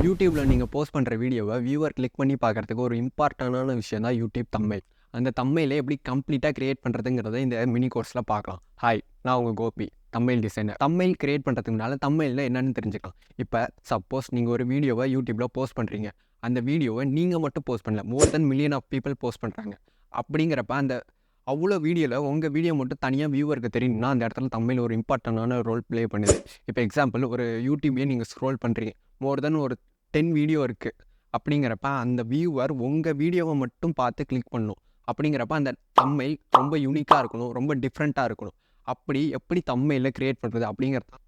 யூடியூப்பில் நீங்கள் போஸ்ட் பண்ணுற வீடியோவை வியூவர் கிளிக் பண்ணி பார்க்குறதுக்கு ஒரு இம்பார்ட்டண்டான விஷயம் தான் யூடியூப் தம்ப்நெயில். அந்த தம்ப்நெயிலை எப்படி கம்ப்ளீட்டாக கிரியேட் பண்ணுறதுங்கிறத இந்த மினி கோர்ஸில் பார்க்கலாம். ஹாய், நான் உங்கள் Gopi, thumbnail designer. Thumbnail create பண்ணுறதுக்கு முன்னால் தம்ப்நெயில்னா என்னென்னு தெரிஞ்சுக்கலாம். இப்போ சப்போஸ் நீங்கள் ஒரு வீடியோவை யூடியூப்பில் போஸ்ட் பண்ணுறீங்க. அந்த வீடியோவை நீங்கள் மட்டும் போஸ்ட் பண்ணல, மோர் தென் மில்லியன் ஆஃப் பீப்புள் போஸ்ட் பண்ணுறாங்க. அப்படிங்கிறப்ப அந்த அவ்வளோ வீடியோவில் உங்கள் வீடியோ மட்டும் தனியாக வியூவருக்கு தெரியணும்னா அந்த இடத்துல தம்ப்நெயில் ஒரு இம்பார்ட்டண்டான ரோல் ப்ளே பண்ணுது. இப்போ எக்ஸாம்பிள், ஒரு யூடியூபே நீங்கள் ஸ்க்ரோல் பண்ணுறீங்க, மோர் தென் ஒரு 10 வீடியோ இருக்குது. அப்படிங்கிறப்ப அந்த வியூவர் உங்கள் வீடியோவை மட்டும் பார்த்து கிளிக் பண்ணணும். அப்படிங்கிறப்ப அந்த தம்ப்நெயில் ரொம்ப யூனிக்காக இருக்கணும், ரொம்ப டிஃப்ரெண்ட்டாக இருக்கணும். அப்படி எப்படி தம்ப்நெயிலில் க்ரியேட் பண்ணுறது அப்படிங்கிறத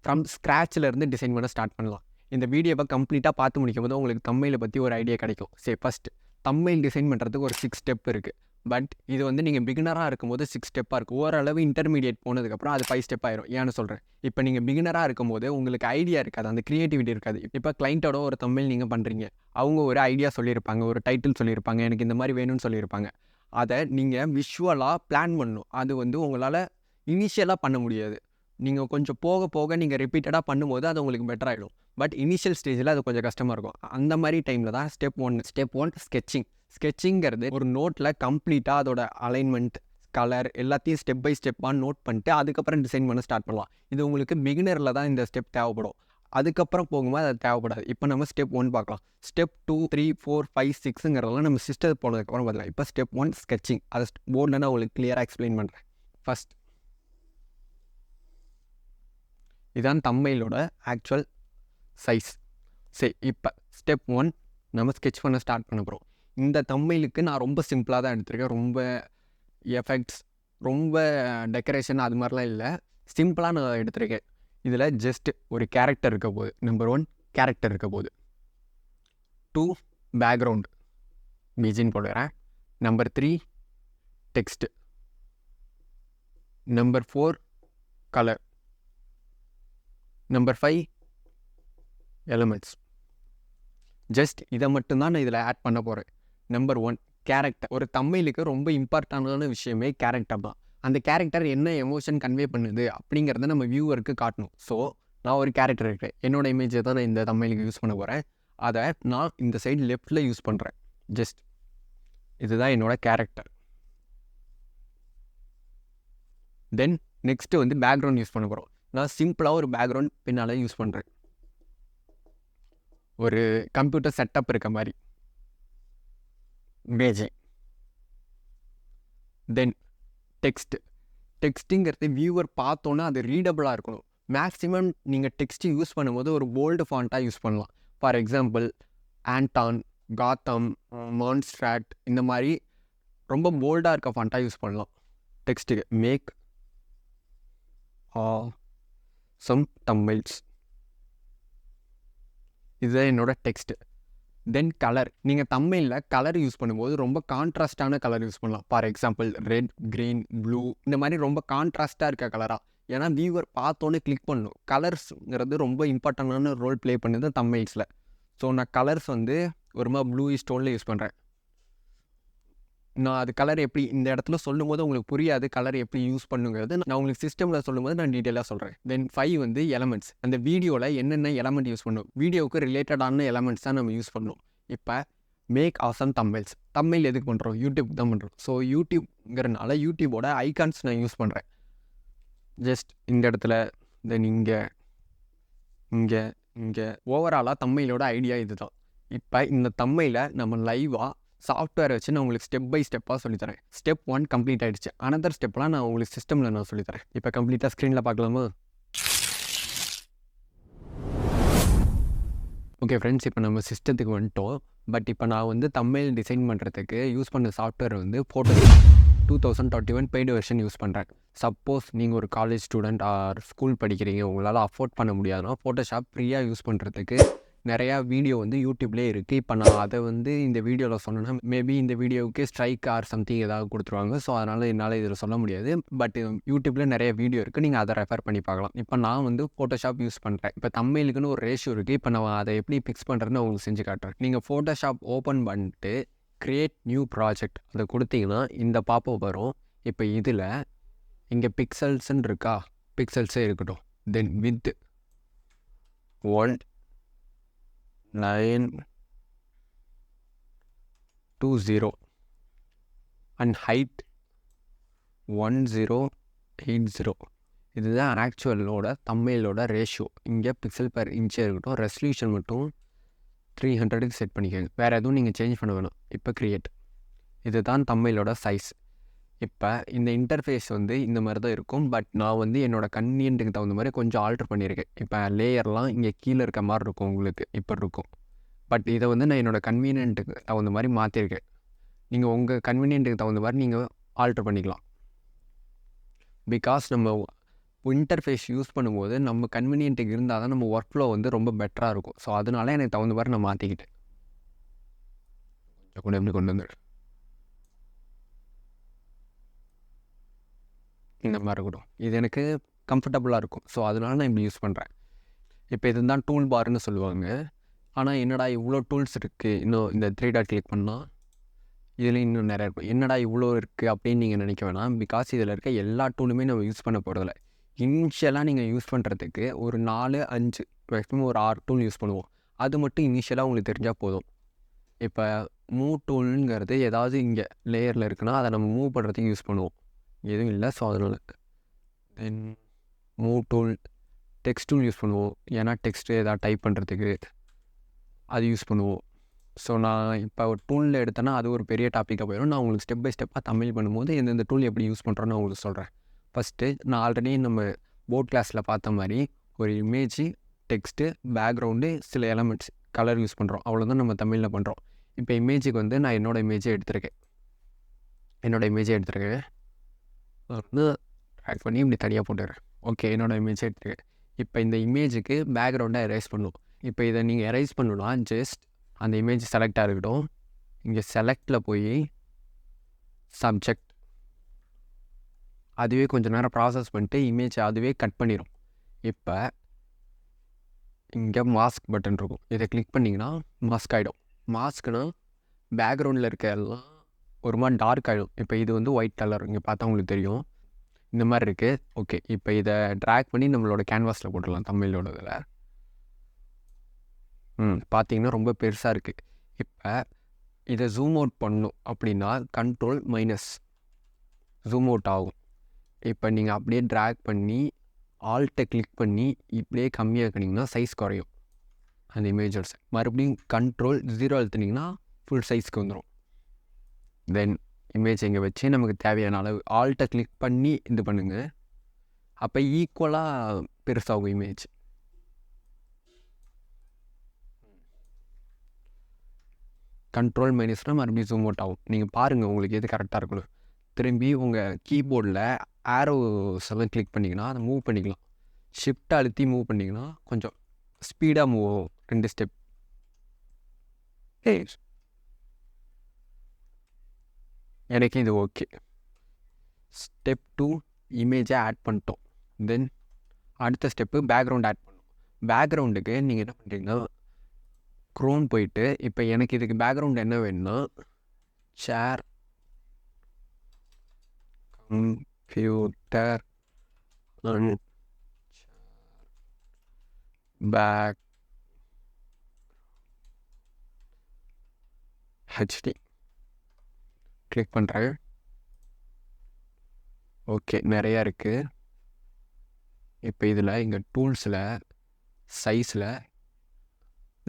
ஃப்ரம் ஸ்க்ராட்சிலேருந்து டிசைன் பண்ண ஸ்டார்ட் பண்ணலாம். இந்த வீடியோவை கம்ப்ளீட்டாக பார்த்து முடிக்கும் போது உங்களுக்கு தம்ப்நெயிலை பற்றி ஒரு ஐடியா கிடைக்கும். சரி, ஃபஸ்ட்டு தம்ப்நெயில் டிசைன் பண்ணுறதுக்கு ஒரு 6 ஸ்டெப் இருக்குது. பட் இது வந்து நீங்கள் பிகினராக இருக்கும்போது 6 ஸ்டெப்பாக இருக்குது. ஓரளவு இன்டர்மீடியேட் போனதுக்கப்புறம் அது 5 ஸ்டெப் ஆயிரும். ஏன்னு சொல்கிறேன், இப்போ நீங்கள் பிகினராக இருக்கும்போது உங்களுக்கு ஐடியா இருக்காது, அந்த க்ரியேட்டிவிட்டி இருக்காது. இப்போ கிளைண்ட்டோட ஒரு தம்ப்நெயில் நீங்கள் பண்ணுறீங்க, அவங்க ஒரு ஐடியா சொல்லியிருப்பாங்க, ஒரு டைட்டில் சொல்லியிருப்பாங்க, எனக்கு இந்த மாதிரி வேணும்னு சொல்லியிருப்பாங்க. அதை நீங்கள் விஷுவலாக பிளான் பண்ணணும். அது வந்து உங்களால் இனிஷியலாக பண்ண முடியாது. நீங்கள் கொஞ்சம் போக போக நீங்கள் ரிப்பீட்டடாக பண்ணும்போது அது உங்களுக்கு பெட்டர் ஆகிடும். பட் இனிஷியல் ஸ்டேஜில் அது கொஞ்சம் கஷ்டமாக இருக்கும். அந்த மாதிரி டைமில் தான் ஸ்டெப் ஒன் ஸ்கெட்சிங். ஸ்கெட்சிங்கிறது ஒரு நோட்டில் கம்ப்ளீட்டாக அதோட அலைன்மெண்ட், கலர் எல்லாத்தையும் ஸ்டெப் பை ஸ்டெப்பாக நோட் பண்ணிட்டு அதுக்கப்புறம் டிசைன் பண்ண ஸ்டார்ட் பண்ணலாம். இது உங்களுக்கு பிகினரில் தான் இந்த ஸ்டெப் தேவைப்படும். அதுக்கப்புறம் போகும்போது அது தேவைப்படாது. இப்போ நம்ம ஸ்டெப் 1 பார்க்கலாம். ஸ்டெப் 2, 3, 4, 5, 6ங்கிறதெல்லாம் நம்ம சிஸ்டர் போனதுக்கப்புறம் பார்க்கலாம். இப்போ ஸ்டெப் 1 ஸ்கெட்சிங். அதை போர்டில் நான் உங்களுக்கு கிளியராக எக்ஸ்பிளைன் பண்ணுறேன். ஃபஸ்ட் இதான் தம்ப்நெயிலோட ஆக்சுவல் சைஸ். சரி, இப்போ ஸ்டெப் 1 நம்ம ஸ்கெட்ச் பண்ண ஸ்டார்ட் பண்ண போகிறோம். இந்த தம்ப்நெயிலுக்கு நான் ரொம்ப சிம்பிளாக தான் எடுத்திருக்கேன். ரொம்ப எஃபெக்ட்ஸ், ரொம்ப டெக்கரேஷன் அது மாதிரிலாம் இல்லை. சிம்பிளாக நான் எடுத்திருக்கேன். இதில் ஜஸ்ட் ஒரு கேரக்டர் இருக்க போகுது. நம்பர் 1 கேரக்டர் இருக்க போகுது. 2 பேக்ரவுண்ட் பிஜின்னு போடுறேன். Number 3 text. Number 4 colour. Number 5 elements. Just இதை மட்டும்தான் நான் இதில் ஆட் பண்ண போகிறேன். Number 1 character. ஒரு தம்ப்நெயிலுக்கு ரொம்ப இம்பார்ட்டண்டான விஷயமே கேரக்டர் தான். அந்த கேரக்டர் என்ன எமோஷன் கன்வே பண்ணுது அப்படிங்கிறத நம்ம வியூவருக்கு காட்டணும். ஸோ நான் ஒரு கேரக்டர் இருக்கேன், என்னோட இமேஜை தான் நான் இந்த தம்ப்நெயிலுக்கு யூஸ் பண்ண போகிறேன். அதை நான் இந்த சைடு லெஃப்டில் யூஸ் பண்ணுறேன். ஜஸ்ட் இதுதான் என்னோட கேரக்டர். தென் நெக்ஸ்ட்டு வந்து பேக்ரவுண்ட் யூஸ் பண்ண போகிறோம். நான் சிம்பிளாக ஒரு பேக்ரவுண்ட் பின்னால் யூஸ் பண்ணுறேன். ஒரு கம்ப்யூட்டர் செட்டப் இருக்க மாதிரி இமேஜை. தென் டெக்ஸ்ட்டுங்கிறது வியூவர் பார்த்தோன்னா அது ரீடபுளாக இருக்கணும். மேக்ஸிமம் நீங்கள் டெக்ஸ்ட்டு யூஸ் பண்ணும்போது ஒரு போல்டு ஃபாண்ட்டாக யூஸ் பண்ணலாம். ஃபார் எக்ஸாம்பிள் ஆண்டான், காத்தம், மான்ஸ்ட்ராட், இந்த மாதிரி ரொம்ப போல்டாக இருக்க ஃபாண்ட்டாக யூஸ் பண்ணலாம் டெக்ஸ்ட்டுக்கு. Make some thumbnails. இதுதான் என்னோட டெக்ஸ்ட்டு. தென் கலர். நீங்கள் தம்ப்நெயிலில் கலர் யூஸ் பண்ணும்போது ரொம்ப கான்ட்ராஸ்டான கலர் யூஸ் பண்ணலாம். For example red, green, blue, இந்த மாதிரி ரொம்ப கான்ட்ராஸ்ட்டாக இருக்க கலராக. ஏன்னா வியூவர் பார்த்தோன்னே கிளிக் பண்ணணும். கலர்ஸுங்கிறது ரொம்ப இம்பார்ட்டண்டான ரோல் ப்ளே பண்ணுது தம்ப்நெயில்ஸில். ஸோ நான் கலர்ஸ் வந்து ஒரு மாதிரி ப்ளூயிஷ் டோனில் யூஸ் பண்ணுறேன். நான் அது கலர் எப்படி இந்த இடத்துல சொல்லும் போது உங்களுக்கு புரியாது, கலர் எப்படி யூஸ் பண்ணுங்கிறது நான் உங்களுக்கு சிஸ்டமில் சொல்லும்போது நான் டீட்டெயிலாக சொல்கிறேன். தென் 5 வந்து எலமெண்ட்ஸ். அந்த வீடியோவில் என்னென்ன எலமெண்ட் யூஸ் பண்ணணும், வீடியோவுக்கு ரிலேட்டடான எலமெண்ட்ஸ் தான் நம்ம யூஸ் பண்ணணும். இப்போ மேக் ஆசம் தம்ப்நெயில்ஸ். தம்ப்நெயில் எதுக்கு பண்ணுறோம், யூடியூப் தான் பண்ணுறோம். ஸோ யூடியூப்ங்கிறனால யூடியூபோட ஐகான்ஸ் நான் யூஸ் பண்ணுறேன். ஜஸ்ட் இந்த இடத்துல, தென் இங்கே, இங்கே, இங்கே. ஓவராலாக தம்ப்நெயிலோட ஐடியா இது தான். இப்போ இந்த தம்ப்நெயிலை நம்ம லைவாக சாஃப்ட்வேர் வச்சு நான் உங்களுக்கு ஸ்டெப் பை ஸ்டெப்பாக சொல்லித்தரேன். ஸ்டெப் 1 கம்ப்ளீட் ஆகிடுச்சு. அனதர் ஸ்டெப்லாம் நான் உங்களுக்கு சிஸ்டமில் நான் சொல்லித்தரேன். இப்போ கம்ப்ளீட்டாக ஸ்க்ரீனில் பார்க்கலாமா? ஓகே ஃப்ரெண்ட்ஸ், இப்போ நம்ம சிஸ்டத்துக்கு வந்துட்டோம். பட் இப்போ நான் வந்து தம்ப்நெயில் டிசைன் பண்ணுறதுக்கு யூஸ் பண்ண சாஃப்ட்வேர் வந்து ஃபோட்டோஷாப் 2021 பெய்டு வெர்ஷன் யூஸ் பண்ணுறேன். சப்போஸ் நீங்கள் ஒரு காலேஜ் ஸ்டூடெண்ட் ஆர் ஸ்கூல் படிக்கிறீங்க, உங்களால் அஃபோர்ட் பண்ண முடியாதுன்னா ஃபோட்டோஷாப் ஃப்ரீயாக யூஸ் பண்ணுறதுக்கு நிறையா வீடியோ வந்து யூடியூப்லேயே இருக்குது. இப்போ நான் அதை வந்து இந்த வீடியோவில் சொன்னேன்னா மேபி இந்த வீடியோவுக்கு ஸ்ட்ரைக் ஆர் சம்திங் ஏதாவது கொடுத்துருவாங்க. ஸோ அதனால் என்னால் இதில் சொல்ல முடியாது. பட் யூடியூப்பில் நிறைய வீடியோ இருக்குது, நீங்கள் அதை ரெஃபர் பண்ணி பார்க்கலாம். இப்போ நான் வந்து ஃபோட்டோஷாப் யூஸ் பண்ணுறேன். இப்போ தம்ப்நெயிலுக்குன்னு ஒரு ரேஷியோ இருக்குது. இப்போ நான் அதை எப்படி ஃபிக்ஸ் பண்ணுறேன்னு உங்களுக்கு செஞ்சு காட்டுறேன். நீங்கள் ஃபோட்டோஷாப் ஓப்பன் பண்ணிட்டு க்ரியேட் நியூ ப்ராஜெக்ட் அதை கொடுத்தீங்கன்னா இந்த பாப்பப் வரும். இப்போ இதில் இங்கே பிக்சல்ஸ்ன்னு இருக்கா, பிக்சல்ஸே இருக்கட்டும். தென் வித் 1 920 அண்ட் ஹைட் 1080. இதுதான் ஆக்சுவலோட தம்ப்நெயிலோட ரேஷியோ. இங்கே பிக்சல் பர் இன்ச்சே இருக்கட்டும். ரெசல்யூஷன் மட்டும் 300க்கு செட் பண்ணிக்கோங்க. வேறு எதுவும் நீங்கள் சேஞ்ச் பண்ண வேணும். இப்போ க்ரியேட். இதுதான் தம்ப்நெயிலோட சைஸ். இப்போ இந்த இன்டர்ஃபேஸ் இந்த மாதிரி தான் இருக்கும். பட் நான் என்னோடய கன்வீனியன்ட்டுக்கு தகுந்த மாதிரி கொஞ்சம் ஆல்ட்ரு பண்ணியிருக்கேன். இப்போ லேயர்லாம் இங்கே கீழே இருக்க மாதிரி இருக்கும், உங்களுக்கு இப்படி இருக்கும். பட் இதை நான் என்னோடய கன்வீனியன்ட்டுக்கு தகுந்த மாதிரி மாற்றிருக்கேன். நீங்கள் உங்கள் கன்வீனியன்ட்டுக்கு தகுந்த மாதிரி நீங்கள் ஆல்ட்ரு பண்ணிக்கலாம். பிகாஸ் நம்ம இன்டர்ஃபேஸ் யூஸ் பண்ணும்போது நம்ம கன்வீனியன்ட்டுக்கு இருந்தால் தான் நம்ம ஒர்க் ஃப்ளோ ரொம்ப பெட்டராக இருக்கும். ஸோ அதனால எனக்கு தகுந்த மாதிரி நான் மாற்றிக்கிட்டேன். கொஞ்சம் கூட எப்படி கொண்டு வந்துடு இந்த மாதிரி இருக்கட்டும். இது எனக்கு கம்ஃபர்டபுளாக இருக்கும். ஸோ அதனால நான் இப்படி யூஸ் பண்ணுறேன். இப்போ இது தான் டூல் பார்னு சொல்லுவாங்க. ஆனால் என்னடா இவ்வளோ டூல்ஸ் இருக்குது, இன்னும் இந்த 3 டாட் கிளிக் பண்ணால் இதில் இன்னும் நிறையா இருக்கும். என்னடா இவ்வளோ இருக்குது அப்படின்னு நீங்கள் நினைக்க வேணாம். பிகாஸ் இதில் இருக்க எல்லா டூலுமே நம்ம யூஸ் பண்ண போகிறதில்ல. இனிஷியலாக நீங்கள் யூஸ் பண்ணுறதுக்கு ஒரு 4-5 மேக்ஸிமம் ஒரு 6 டூல் யூஸ் பண்ணுவோம். அது மட்டும் இனிஷியலாக உங்களுக்கு தெரிஞ்சால் போதும். இப்போ மூவ் டூலுங்கிறது ஏதாவது இங்கே லேயரில் இருக்குன்னா அதை நம்ம மூவ் பண்ணுறதுக்கு யூஸ் பண்ணுவோம். எதுவும் இல்லை. ஸோ அதனால் then move tool, text tool use பண்ணுவோம். ஏன்னா டெக்ஸ்ட்டு எதாவது டைப் பண்ணுறதுக்கு அது யூஸ் பண்ணுவோம். ஸோ நான் இப்போ ஒரு டூலில் எடுத்தேன்னா அது ஒரு பெரிய டாப்பிக்காக போயிடும். நான் உங்களுக்கு ஸ்டெப் பை ஸ்டெப்பாக தமிழ் பண்ணும்போது எந்தெந்த டூல் எப்படி யூஸ் பண்ணுறோன்னு நான் உங்களுக்கு சொல்கிறேன். ஃபஸ்ட்டு நான் ஆல்ரெடி நம்ம போர்ட் கிளாஸில் பார்த்த மாதிரி ஒரு இமேஜ், டெக்ஸ்ட்டு, பேக்ரவுண்டு, சில எலமெண்ட்ஸ், கலர் யூஸ் பண்ணுறோம். அவ்வளோதான் நம்ம தமிழில் பண்ணுறோம். இப்போ இமேஜுக்கு நான் என்னோடய இமேஜை எடுத்திருக்கேன். ட்ராக் பண்ணி இப்படி தனியாக போட்டுக்கிறேன். ஓகே, என்னோடய இமேஜை எடுத்துருக்கேன். இப்போ இந்த இமேஜுக்கு பேக்ரவுண்டை எரேஸ் பண்ணுவோம். இப்போ இதை நீங்கள் எரேஸ் பண்ணணும்னா ஜஸ்ட் அந்த இமேஜ் செலக்டாக இருக்கட்டும். இங்கே செலக்டில் போய் சப்ஜெக்ட், அதுவே கொஞ்சம் நேரம் ப்ராசஸ் பண்ணிட்டு இமேஜை அதுவே கட் பண்ணிடும். இப்போ இங்கே மாஸ்க் பட்டன் இருக்கும். இதை கிளிக் பண்ணிங்கன்னா மாஸ்க் ஆகிடும். மாஸ்க்னா பேக்ரவுண்டில் இருக்க எல்லாம் ஒரு மாதிரி டார்க் ஆகிடும். இப்போ இது ஒயிட் கலர் இங்கே பார்த்தா உங்களுக்கு தெரியும். இந்த மாதிரி இருக்குது. ஓகே, இப்போ இதை ட்ராக் பண்ணி நம்மளோட கேன்வாஸில் போட்டுடலாம் தமிழோட இதில். பார்த்தீங்கன்னா ரொம்ப பெருசாக இருக்குது. இப்போ இதை ஜூம் அவுட் பண்ணணும் அப்படின்னா Ctrl- ஜூம் அவுட் ஆகும். இப்போ நீங்கள் அப்படியே ட்ராக் பண்ணி ஆல்ட்டை கிளிக் பண்ணி இப்படியே கம்மியாக்கினீங்கன்னா சைஸ் குறையும் அந்த இமேஜோட. மறுபடியும் Ctrl-0 அழுத்தினீங்கன்னா ஃபுல் சைஸ்க்கு வந்துடும். தென் இமேஜ் இங்கே வச்சு நமக்கு தேவையான அளவு ஆல்ட்டை கிளிக் பண்ணி இது பண்ணுங்கள். அப்போ ஈக்குவலாக பெருசாகும் இமேஜ். Ctrl- மறுபடியும் ஜூம் அவுட் ஆகும். நீங்கள் பாருங்கள் உங்களுக்கு எது கரெக்டாக இருக்கணும். திரும்பி உங்கள் கீபோர்டில் ஆரோஸ் எல்லாம் கிளிக் பண்ணிங்கன்னா அதை மூவ் பண்ணிக்கலாம். ஷிஃப்ட் அழுத்தி மூவ் பண்ணிங்கன்னா கொஞ்சம் ஸ்பீடாக மூவ் ஆகும் 2 ஸ்டெப். எனக்கு இது ஓகே. ஸ்டெப் 2 இமேஜை ஆட் பண்ணிட்டோம். தென் அடுத்த ஸ்டெப்பு பேக்ரவுண்ட் ஆட் பண்ணணும். பேக்ரவுண்டுக்கு நீங்கள் என்ன பண்ணுறீங்கன்னா க்ரோம் போயிட்டு இப்போ எனக்கு இதுக்கு பேக்ரவுண்ட் என்ன வேணும்னா share computer back HD click பண்ணுறேன். ஓகே, நிறையா இருக்குது. இப்போ இதில் இங்கே டூல்ஸில் சைஸில்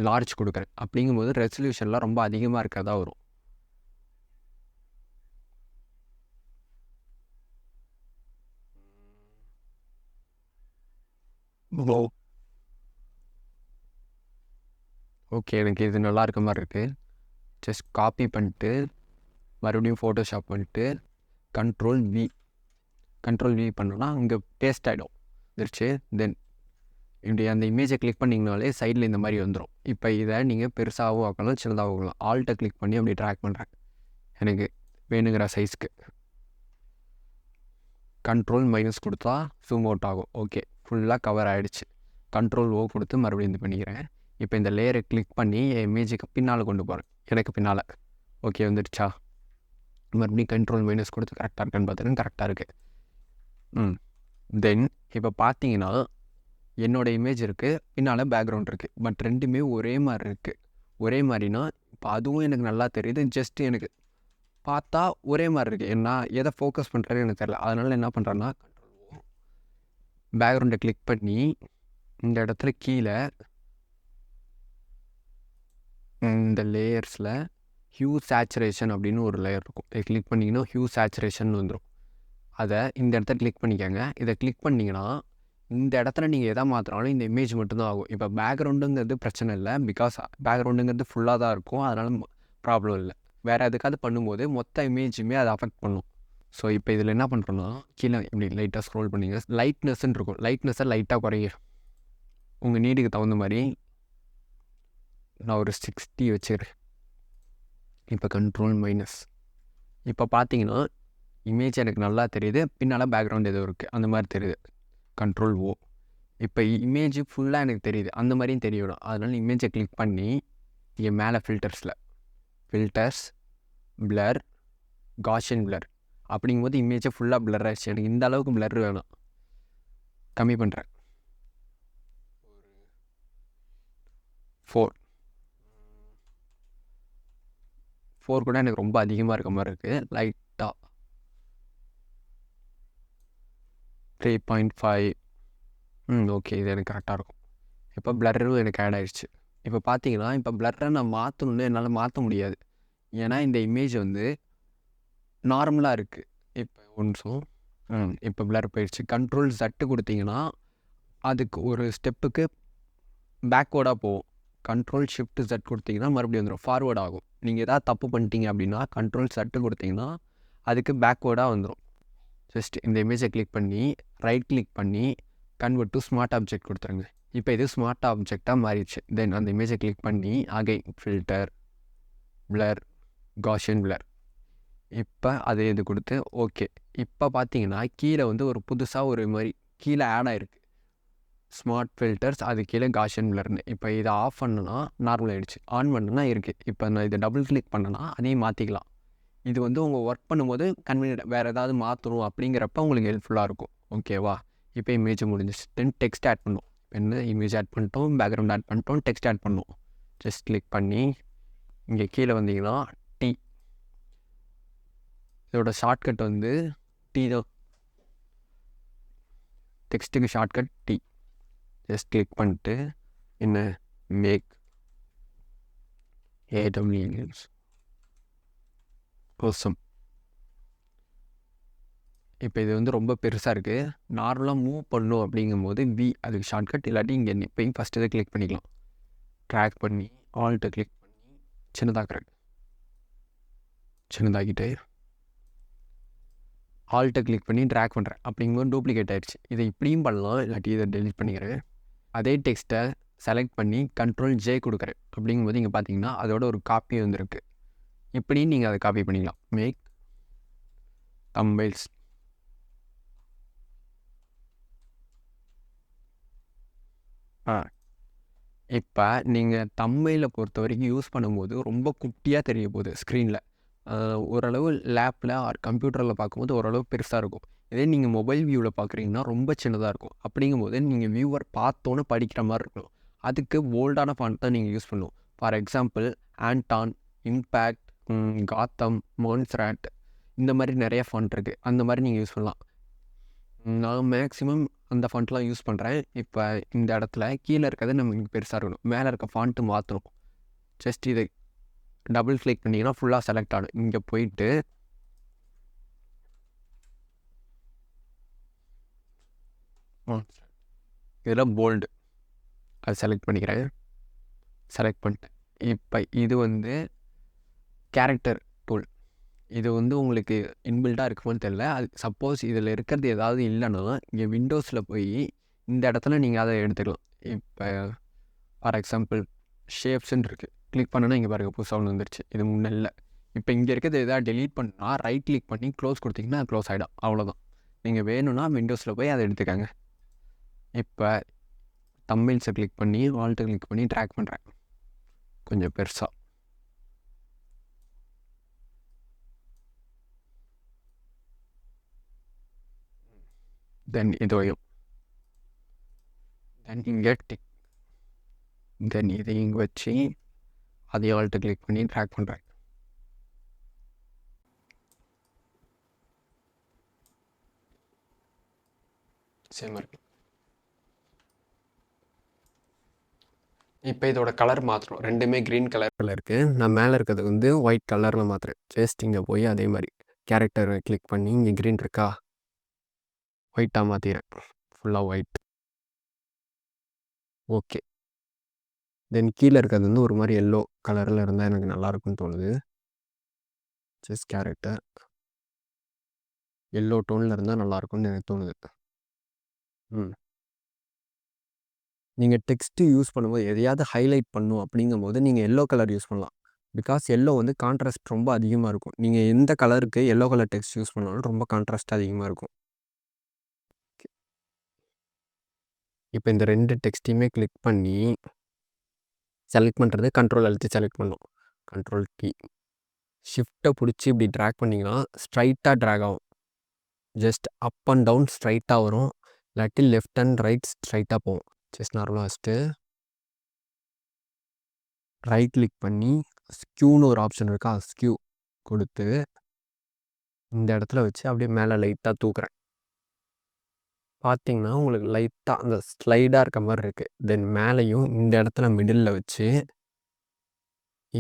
லார்ஜ் கொடுக்குறேன். அப்படிங்கும்போது ரெசல்யூஷன்லாம் ரொம்ப அதிகமாக இருக்கிறதா வரும். ஓகே, எனக்கு இது நல்லா இருக்க மாதிரி இருக்குது. ஜஸ்ட் காப்பி பண்ணிட்டு மறுபடியும் ஃபோட்டோஷாப் பண்ணிட்டு Ctrl-V பண்ணோன்னா இங்கே பேஸ்ட் ஆகிடும் வந்துருச்சு. தென் இப்படி அந்த இமேஜை கிளிக் பண்ணிங்கனாலே சைடில் இந்த மாதிரி வந்துடும். இப்போ இதை நீங்கள் பெருசாகவும் ஆக்கலாம், சின்னதாகவும் ஆக்கலாம். ஆல்ட்டை கிளிக் பண்ணி அப்படி ட்ராக் பண்ணுறேன் எனக்கு வேணுங்கிற சைஸ்க்கு. Ctrl- கொடுத்தா ஜூம் அவுட் ஆகும். ஓகே, ஃபுல்லாக கவர் ஆகிடுச்சு. Ctrl-O கொடுத்து மறுபடியும் இது பண்ணிக்கிறேன். இப்போ இந்த லேயரை கிளிக் பண்ணி என் இமேஜுக்கு பின்னால் கொண்டு போகிறேன், எனக்கு பின்னால். ஓகே, வந்துடுச்சா? மறுபடியும் Ctrl- கொடுத்து கரெக்டாக இருக்கான்னு பார்த்துட்டு கரெக்டாக இருக்குது. தென் இப்போ பார்த்தீங்கன்னா என்னோட இமேஜ் இருக்குது, பின்னால் பேக்ரவுண்ட் இருக்குது. பட் ரெண்டுமே ஒரே மாதிரி இருக்குது. ஒரே மாதிரினா இப்போ அதுவும் எனக்கு நல்லா தெரியுது. ஜஸ்ட் எனக்கு பார்த்தா ஒரே மாதிரி இருக்குது. நான் எதை ஃபோக்கஸ் பண்ணுறேன்னு எனக்கு தெரியல. அதனால் என்ன பண்ணுறேன்னா, பேக்ரவுண்டை கிளிக் பண்ணி இந்த இடத்துல கீழே இந்த லேயர்ஸில் ஹியூ சேச்சுரேஷன் அப்படின்னு ஒரு லேயர் இருக்கும். இதை கிளிக் பண்ணிங்கன்னா ஹியூ சேச்சுரேஷன் வந்துடும். அதை இந்த இடத்த கிளிக் பண்ணிக்கோங்க. இதை கிளிக் பண்ணிங்கன்னா இந்த இடத்துல நீங்கள் எதை மாற்றினாலும் இந்த இமேஜ் மட்டும்தான் ஆகும். இப்போ பேக்ரவுண்டுங்கிறது பிரச்சனை இல்லை, பிகாஸ் பேக்ரவுண்டுங்கிறது ஃபுல்லாக தான் இருக்கும். அதனால் ப்ராப்ளம் இல்லை. வேறு எதுக்காவது பண்ணும்போது மொத்த இமேஜுமே அதை அஃபெக்ட் பண்ணும். ஸோ இப்போ இதில் என்ன பண்ணுறோன்னா, கீழே இப்படி லைட்டாக ஸ்க்ரோல் பண்ணிங்க, லைட்னஸ்ன்னு இருக்கும். லைட்னஸை லைட்டாக குறைய உங்கள் நீடுக்கு தகுந்த மாதிரி நான் ஒரு 60 வச்சுக்கிறேன். இப்போ கண்ட்ரோல்-. இப்போ பார்த்தீங்கன்னா இமேஜ் எனக்கு நல்லா தெரியுது, பின்னால் பேக்ரவுண்ட் எதுவும் இருக்குது அந்த மாதிரி தெரியுது. கண்ட்ரோல்-O. இப்போ இமேஜ் ஃபுல்லாக எனக்கு தெரியுது, அந்த மாதிரியும் தெரியணும். அதனால் இமேஜை கிளிக் பண்ணி இங்கே மேலே ஃபில்டர்ஸ் பிளர், காஷியன் பிளர் அப்படிங்கும்போது இமேஜை ஃபுல்லாக பிளர் ஆகிடுச்சு. எனக்கு இந்த அளவுக்கு பிளர் வேணும், கம்மி பண்ணுறேன். 4 கூட எனக்கு ரொம்ப அதிகமாக இருக்க மாதிரி இருக்குது. லைட்டாக 3.5. ஓகே, இது எனக்கு கரெக்டாக இருக்கும். இப்போ பிளரும் எனக்கு ஆட் ஆகிடுச்சு. இப்போ பார்த்தீங்கன்னா இப்போ பிளரை நான் மாற்றணுன்னு என்னால் மாற்ற முடியாது, ஏன்னா இந்த இமேஜ் வந்து நார்மலாக இருக்குது. இப்போ ஒன்றும் இப்போ பிளர் போயிடுச்சு. Ctrl+Z கொடுத்தீங்கன்னா அதுக்கு ஒரு ஸ்டெப்புக்கு பேக்வேர்டாக போகும். Ctrl+Shift+Z கொடுத்தீங்கன்னா மறுபடியும் வந்துடும், ஃபார்வேர்ட் ஆகும். நீங்கள் எதாவது தப்பு பண்ணிட்டீங்க அப்படின்னா Ctrl+Z கொடுத்தீங்கன்னா அதுக்கு பேக்வேர்டாக வந்துடும். ஜஸ்ட் இந்த இமேஜை கிளிக் பண்ணி ரைட் கிளிக் பண்ணி கன்வெர்ட் டு ஸ்மார்ட் ஆப்ஜெக்ட் கொடுத்துருங்க. இப்போ இது ஸ்மார்ட் ஆப்ஜெக்டாக மாறிடுச்சு. தென் அந்த இமேஜை கிளிக் பண்ணி again filter, blur, Gaussian blur. இப்போ அதை இது கொடுத்து ஓகே. இப்போ பார்த்தீங்கன்னா கீழே வந்து ஒரு புதுசாக ஒரு மாதிரி கீழே ஆட் ஆகிருக்கு, ஸ்மார்ட் ஃபில்டர்ஸ், அது கீழே காஷியன் பிளர்னு. இப்போ இதை ஆஃப் பண்ணுன்னா நார்மல் ஆகிடுச்சு, ஆன் பண்ணுன்னா இருக்குது. இப்போ நான் இதை டபுள் கிளிக் பண்ணேன்னா அதையும் மாற்றிக்கலாம். இது வந்து உங்கள் ஒர்க் பண்ணும்போது கன்வீனியன்ட், வேறு ஏதாவது மாற்றணும் அப்படிங்கிறப்ப உங்களுக்கு ஹெல்ப்ஃபுல்லாக இருக்கும். ஓகேவா? இப்போ இமேஜ் முடிஞ்சிச்சு. தென் டெக்ஸ்ட் ஆட் பண்ணும். என்ன இமேஜ் ஆட் பண்ணிட்டோம், பேக்ரவுண்ட் ஆட் பண்ணிட்டோம், டெக்ஸ்ட் ஆட் பண்ணோம். ஜஸ்ட் கிளிக் பண்ணி இங்கே கீழே வந்தீங்கன்னா டி, இதோட ஷார்ட்கட் வந்து டி தான். டெக்ஸ்ட்டுக்கு ஷார்ட்கட் டி. ஜஸ்ட் கிளிக் பண்ணிட்டு என்ன மேக் AWS கோசம். இப்போ இது வந்து ரொம்ப பெருசாக இருக்குது, நார்மலாக மூவ் பண்ணணும் அப்படிங்கும்போது வி அதுக்கு ஷார்ட்கட். இல்லாட்டி இங்கே இப்போயும் ஃபஸ்ட்டு இதை கிளிக் பண்ணிக்கலாம். ட்ராக் பண்ணி ஆல்ட்டை கிளிக் பண்ணி சின்னதாக்கிட்டு ஆல்ட்டை கிளிக் பண்ணி ட்ராக் பண்ணுறேன். அப்படிங்கும்போது டூப்ளிகேட் ஆகிடுச்சு. இதை இப்படியும் பண்ணலாம், இல்லாட்டி இதை டெலிட் பண்ணிக்கிறேன். அதே டெக்ஸ்ட்டை செலக்ட் பண்ணி Ctrl+J கொடுக்குறேன். அப்படிங்கும்போது இங்கே பார்த்தீங்கன்னா அதோட ஒரு காப்பி வந்துருக்கு. இப்படியும் நீங்கள் அதை காப்பி பண்ணிக்கலாம். மேக் தம்பைல்ஸ். இப்போ நீங்கள் தம்பைலை பொறுத்த வரைக்கும் யூஸ் பண்ணும்போது ரொம்ப குட்டியாக தெரிய போகுது ஸ்க்ரீனில். ஓரளவு லேப்பில் ஆர் கம்ப்யூட்டரில் பார்க்கும்போது ஓரளவு பெருசாக இருக்கும். இதே நீங்கள் மொபைல் வியூவில் பார்க்குறீங்கன்னா ரொம்ப சின்னதாக இருக்கும். அப்படிங்கும்போது நீங்கள் வியூவர் பார்த்தோன்னு படிக்கிற மாதிரி இருக்கணும். அதுக்கு போல்டான ஃபாண்ட் தான் நீங்கள் யூஸ் பண்ணணும். ஃபார் எக்ஸாம்பிள் ஆண்டான், இம்பேக்ட், காத்தம், மான்ஸ்ராட், இந்த மாதிரி நிறைய ஃபாண்ட் இருக்குது. அந்த மாதிரி நீங்கள் யூஸ் பண்ணலாம். நான் மேக்ஸிமம் அந்த ஃபாண்ட்லாம் யூஸ் பண்ணுறேன். இப்போ இந்த இடத்துல கீழே இருக்கிறது நமக்கு பெருசாக இருக்கணும், மேலே இருக்க ஃபாண்ட்டு மாற்றணும். ஜஸ்ட் இதை டபுள் கிளிக் பண்ணிங்கன்னா ஃபுல்லாக செலக்ட் ஆகும். இங்கே போயிட்டு இதில் போல்டு அது செலக்ட் பண்ணிக்கிறேன். செலக்ட் பண்ணிட்டேன். இப்போ இது வந்து கேரக்டர் டூல். இது வந்து உங்களுக்கு இன்பில்டாக இருக்குமான்னு தெரியல. அது சப்போஸ் இதில் இருக்கிறது ஏதாவது இல்லைன்னா இங்கே விண்டோஸில் போய் இந்த இடத்துல நீங்கள் அதை எடுத்துக்கலாம். இப்போ ஃபார் எக்ஸாம்பிள் ஷேப்ஸ்ன்னு இருக்குது, கிளிக் பண்ணோன்னா இங்கே பாருங்கள் புதுசாக ஒன்று வந்துருச்சு. இது முன்னே இல்லை. இப்போ இங்கே இருக்கிறது எதாவது டெலீட் பண்ணால் ரைட் கிளிக் பண்ணி க்ளோஸ் கொடுத்தீங்கன்னா அது க்ளோஸ் ஆகிடும். அவ்வளோதான். நீங்கள் வேணும்னா விண்டோஸில் போய் அதை எடுத்துக்கோங்க. இப்போ தம்பைல்ஸை கிளிக் பண்ணி ஆல்ட்டை கிளிக் பண்ணி ட்ராக் பண்ணுறேன் கொஞ்சம் பெருசாக. தென் இதையும் தென் இங்கே டிக். தென் இதை இங்கே வச்சு அதே ஆல்ட்டு கிளிக் பண்ணி ட்ராக் பண்ணுறேன். சேம் இருக்கு. இப்போ இதோட கலர் மாற்றணும். ரெண்டுமே க்ரீன் கலரில் இருக்குது. நான் மேலே இருக்கிறது வந்து ஒயிட் கலரில் மாற்றுறேன். ஜஸ்ட் இங்கே போய் அதே மாதிரி கேரக்டரை கிளிக் பண்ணி இங்கே க்ரீன் இருக்கா, ஒயிட்டாக மாற்றிடுறேன். ஃபுல்லாக ஒயிட். ஓகே. தென் கீழே இருக்கிறது வந்து ஒரு மாதிரி எல்லோ கலரில் இருந்தால் எனக்கு நல்லாயிருக்குன்னு தோணுது. ஜஸ்ட் கேரக்டர் எல்லோ டோனில் இருந்தால் நல்லாயிருக்கும்னு எனக்கு தோணுது. நீங்கள் டெக்ஸ்ட்டு யூஸ் பண்ணும்போது எதையாவது ஹைலைட் பண்ணும் அப்படிங்கும்போது நீங்கள் எல்லோ கலர் யூஸ் பண்ணலாம். பிகாஸ் எல்லோ வந்து கான்ட்ராஸ்ட் ரொம்ப அதிகமாக இருக்கும். நீங்கள் எந்த கலருக்கு எல்லோ கலர் டெக்ஸ்ட் யூஸ் பண்ணாலும் ரொம்ப கான்ட்ராஸ்ட் அதிகமாக இருக்கும். இப்போ இந்த 2 டெக்ஸ்ட்டையுமே கிளிக் பண்ணி செலக்ட் பண்ணுறது கண்ட்ரோல் அழுத்தி செலக்ட் பண்ணணும். கண்ட்ரோல் கீ ஷிஃப்ட்டை பிடிச்சி இப்படி ட்ராக் பண்ணிங்கன்னா ஸ்ட்ரைட்டாக ட்ராக் ஆகும். ஜஸ்ட் அப் அண்ட் டவுன் ஸ்ட்ரைட்டாக வரும். இல்லாட்டி லெஃப்ட் அண்ட் ரைட் ஸ்ட்ரைட்டாக போகும். ஜஸ்ட் நார்மலாக வச்சுட்டு ரைட் கிளிக் பண்ணி ஸ்க்யூன்னு ஒரு ஆப்ஷன் இருக்கா, ஸ்க்யூ கொடுத்து இந்த இடத்துல வச்சு அப்படியே மேலே லைட்டாக தூக்குறேன். பார்த்தீங்கன்னா உங்களுக்கு லைட்டாக அந்த ஸ்லைடாக இருக்க மாதிரி இருக்குது. தென் மேலேயும் இந்த இடத்துல மிடில் வச்சு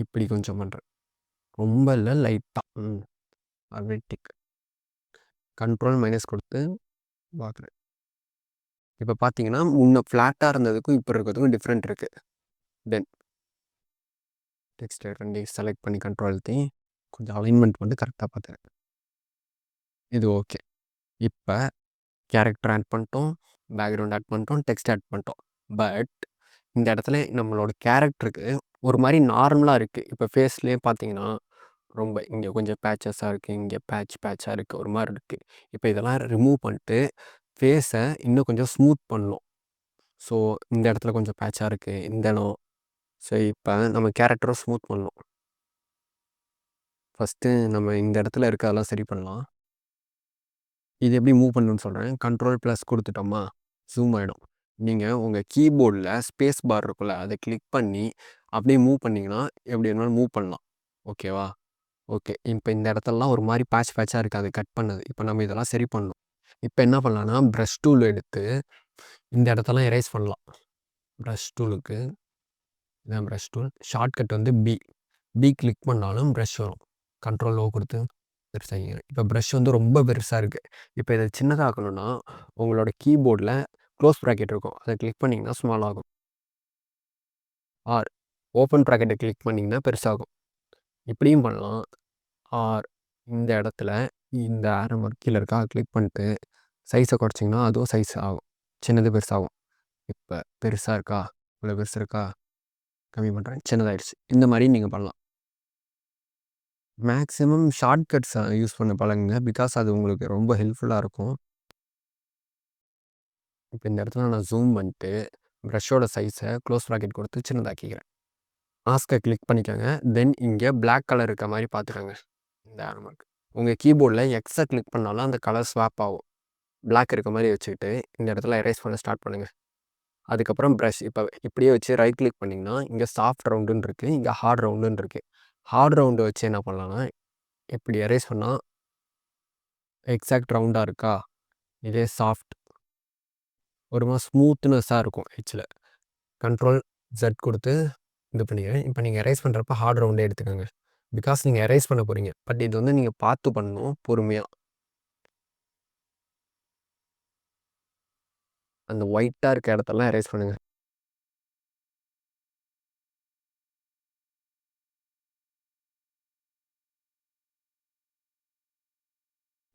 இப்படி கொஞ்சம் பண்ணுறேன். ரொம்ப இல்லை, லைட்டாக. அப்படியே டிக். கண்ட்ரோல் மைனஸ் கொடுத்து பார்க்குறேன். இப்போ பார்த்தீங்கன்னா முன்ன ஃப்ளாட்டாக இருந்ததுக்கும் இப்போ இருக்கிறதுக்கும் டிஃப்ரெண்ட் இருக்குது. தென் டெக்ஸ்ட்டை ரெண்டையும் செலக்ட் பண்ணி கண்ட்ரோல் அழுத்தி கொஞ்சம் அலைன்மெண்ட் வந்து கரெக்டாக பார்த்துறேன். இது ஓகே. இப்போ கேரக்டர் ஆட் பண்ணிட்டோம், பேக்ரவுண்ட் ஆட் பண்ணிட்டோம், டெக்ஸ்ட் ஆட் பண்ணிட்டோம். பட் இந்த இடத்துல நம்மளோட கேரக்டருக்கு ஒரு மாதிரி நார்மலாக இருக்குது. இப்போ ஃபேஸ்லேயே பார்த்தீங்கன்னா ரொம்ப இங்கே கொஞ்சம் பேச்சஸாக இருக்குது, இங்கே பேட்சாக இருக்குது, ஒரு மாதிரி இருக்குது. இப்போ இதெல்லாம் ரிமூவ் பண்ணிட்டு ஃபேஸை இன்னும் கொஞ்சம் ஸ்மூத் பண்ணணும். ஸோ இந்த இடத்துல கொஞ்சம் பேட்சாக இருக்குது, இந்த இடம். ஸோ இப்போ நம்ம கேரக்டரை ஸ்மூத் பண்ணணும். ஃபஸ்ட்டு நம்ம இந்த இடத்துல இருக்கதெல்லாம் சரி பண்ணலாம். இது எப்படி மூவ் பண்ணணும்னு சொல்கிறேன். கண்ட்ரோல் ப்ளஸ் கொடுத்துட்டோமா ஜூம் ஆகிடும். நீங்கள் உங்கள் கீபோர்டில் ஸ்பேஸ் பார் இருக்குல்ல, அதை கிளிக் பண்ணி அப்படியே மூவ் பண்ணிங்கன்னா எப்படி வேணாலும் மூவ் பண்ணலாம். ஓகேவா? ஓகே. இப்போ இந்த இடத்துலலாம் ஒரு மாதிரி பேட்சாக இருக்குது, அது கட் பண்ணது. இப்போ நம்ம இதெல்லாம் சரி பண்ணணும். இப்போ என்ன பண்ணலான்னா ப்ரஷ் டூல் எடுத்து இந்த இடத்தெல்லாம் எரேஸ் பண்ணலாம். ப்ரஷ் டூலுக்கு இதான் ப்ரஷ் டூல். ஷார்ட்கட் வந்து பி கிளிக் பண்ணாலும் ப்ரஷ் வரும். கண்ட்ரோல் ஓ கொடுத்து பெருசாக. இப்போ ப்ரஷ் வந்து ரொம்ப பெருசாக இருக்குது. இப்போ இதை சின்னதாக்கணும்னா உங்களோட கீபோர்டில் க்ளோஸ் ப்ராக்கெட் இருக்கும், அதை கிளிக் பண்ணிங்கன்னா ஸ்மால் ஆகும். ஆர் ஓப்பன் ப்ராக்கெட்டை கிளிக் பண்ணிங்கன்னா பெருசாகும். இப்படியும் பண்ணலாம். ஆர் இந்த இடத்துல இந்த ஆரோ மார்க் கீழே இருக்கா, கிளிக் பண்ணிட்டு சைஸை குறைச்சிங்கன்னா அதுவும் சைஸ் ஆகும், சின்னது பெருசாகும். இப்போ பெருசாக இருக்கா, இவ்வளோ பெருசு இருக்கா, கம்மி பண்ணுறேன், சின்னதாகிடுச்சு. இந்த மாதிரி நீங்கள் பண்ணலாம். மேக்ஸிமம் ஷார்ட்கட்ஸ் யூஸ் பண்ண பழகுங்க. பிகாஸ் அது உங்களுக்கு ரொம்ப ஹெல்ப்ஃபுல்லாக இருக்கும். இப்போ இந்த இடத்துல நான் ஜூம் பண்ணிட்டு ப்ரஷ்ஷோட சைஸை க்ளோஸ் ப்ராக்கெட் கொடுத்து சின்னதாக்கிக்கிறேன். மாஸ்கை கிளிக் பண்ணிக்கோங்க. தென் இங்கே பிளாக் கலர் இருக்க மாதிரி பார்த்துக்கோங்க. இந்த ஆரோ மார்க் உங்கள் கீபோர்டில் எக்ஸை கிளிக் பண்ணாலும் அந்த கலர் ஸ்வாப் ஆகும். பிளாக் இருக்க மாதிரி வச்சுக்கிட்டு இந்த இடத்துல எரேஸ் பண்ண ஸ்டார்ட் பண்ணுங்கள். அதுக்கப்புறம் ப்ரஷ் இப்போ இப்படியே வச்சு ரைட் கிளிக் பண்ணிங்கன்னா இங்கே சாஃப்ட் ரவுண்டுன்னு இருக்குது, இங்கே ஹார்ட் ரவுண்டுன்னு இருக்குது. ஹார்ட் ரவுண்டு வச்சு என்ன பண்ணலான்னா இப்படி எரேஸ் பண்ணால் எக்ஸாக்ட் ரவுண்டாக இருக்கா, இதே சாஃப்ட் ஒரு மாதிரி ஸ்மூத்னஸாக இருக்கும் எட்ஜில். கண்ட்ரோல் ஜெட் கொடுத்து இது பண்ணிக்கிறேன். இப்போ நீங்கள் எரேஸ் பண்ணுறப்ப ஹார்ட் ரவுண்டே எடுத்துக்கோங்க. பிகாஸ் நீங்கள் எரேஸ் பண்ண போகிறீங்க. பட் இது வந்து நீங்கள் பார்த்து பண்ணணும் பொறுமையாக. அந்த ஒயிட்டாக இருக்க இடத்தெல்லாம் எரேஸ் பண்ணுங்கள்.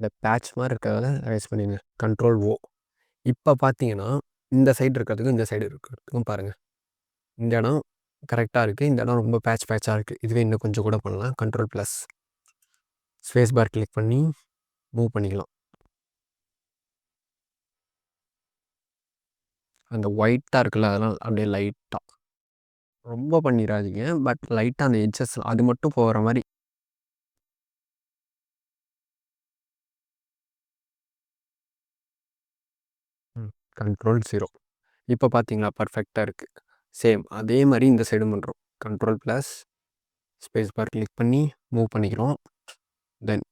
இந்த பேட்ச் மாதிரி இருக்கிறத எரேஸ் பண்ணிடுங்க. Control O. இப்போ பார்த்தீங்கன்னா இந்த சைடு இருக்கிறதுக்கும் இந்த சைடு இருக்கிறதுக்கும் பாருங்கள், இந்த இடம் கரெக்டாக இருக்குது, இந்த இடம் ரொம்ப பேட்சாக இருக்குது. இதுவே இன்னும் கொஞ்சம் கூட பண்ணலாம். Control plus space bar click பண்ணி மூவ் பண்ணிக்கலாம். அந்த ஒயிட்டாக இருக்குல்ல, அதெல்லாம் அப்படியே லைட்டாக, ரொம்ப பண்ணிடாதீங்க. பட் லைட்டாக அந்த எட்ஜஸ் அது மட்டும் போகிற மாதிரி. கண்ட்ரோல் 0. இப்போ பார்த்தீங்களா பர்ஃபெக்ட்டா இருக்கு. சேம் அதே மாரி இந்த சைடும் பண்றோம். Control plus space bar click பண்ணி மூவ் பண்ணிக்கிறோம். தென்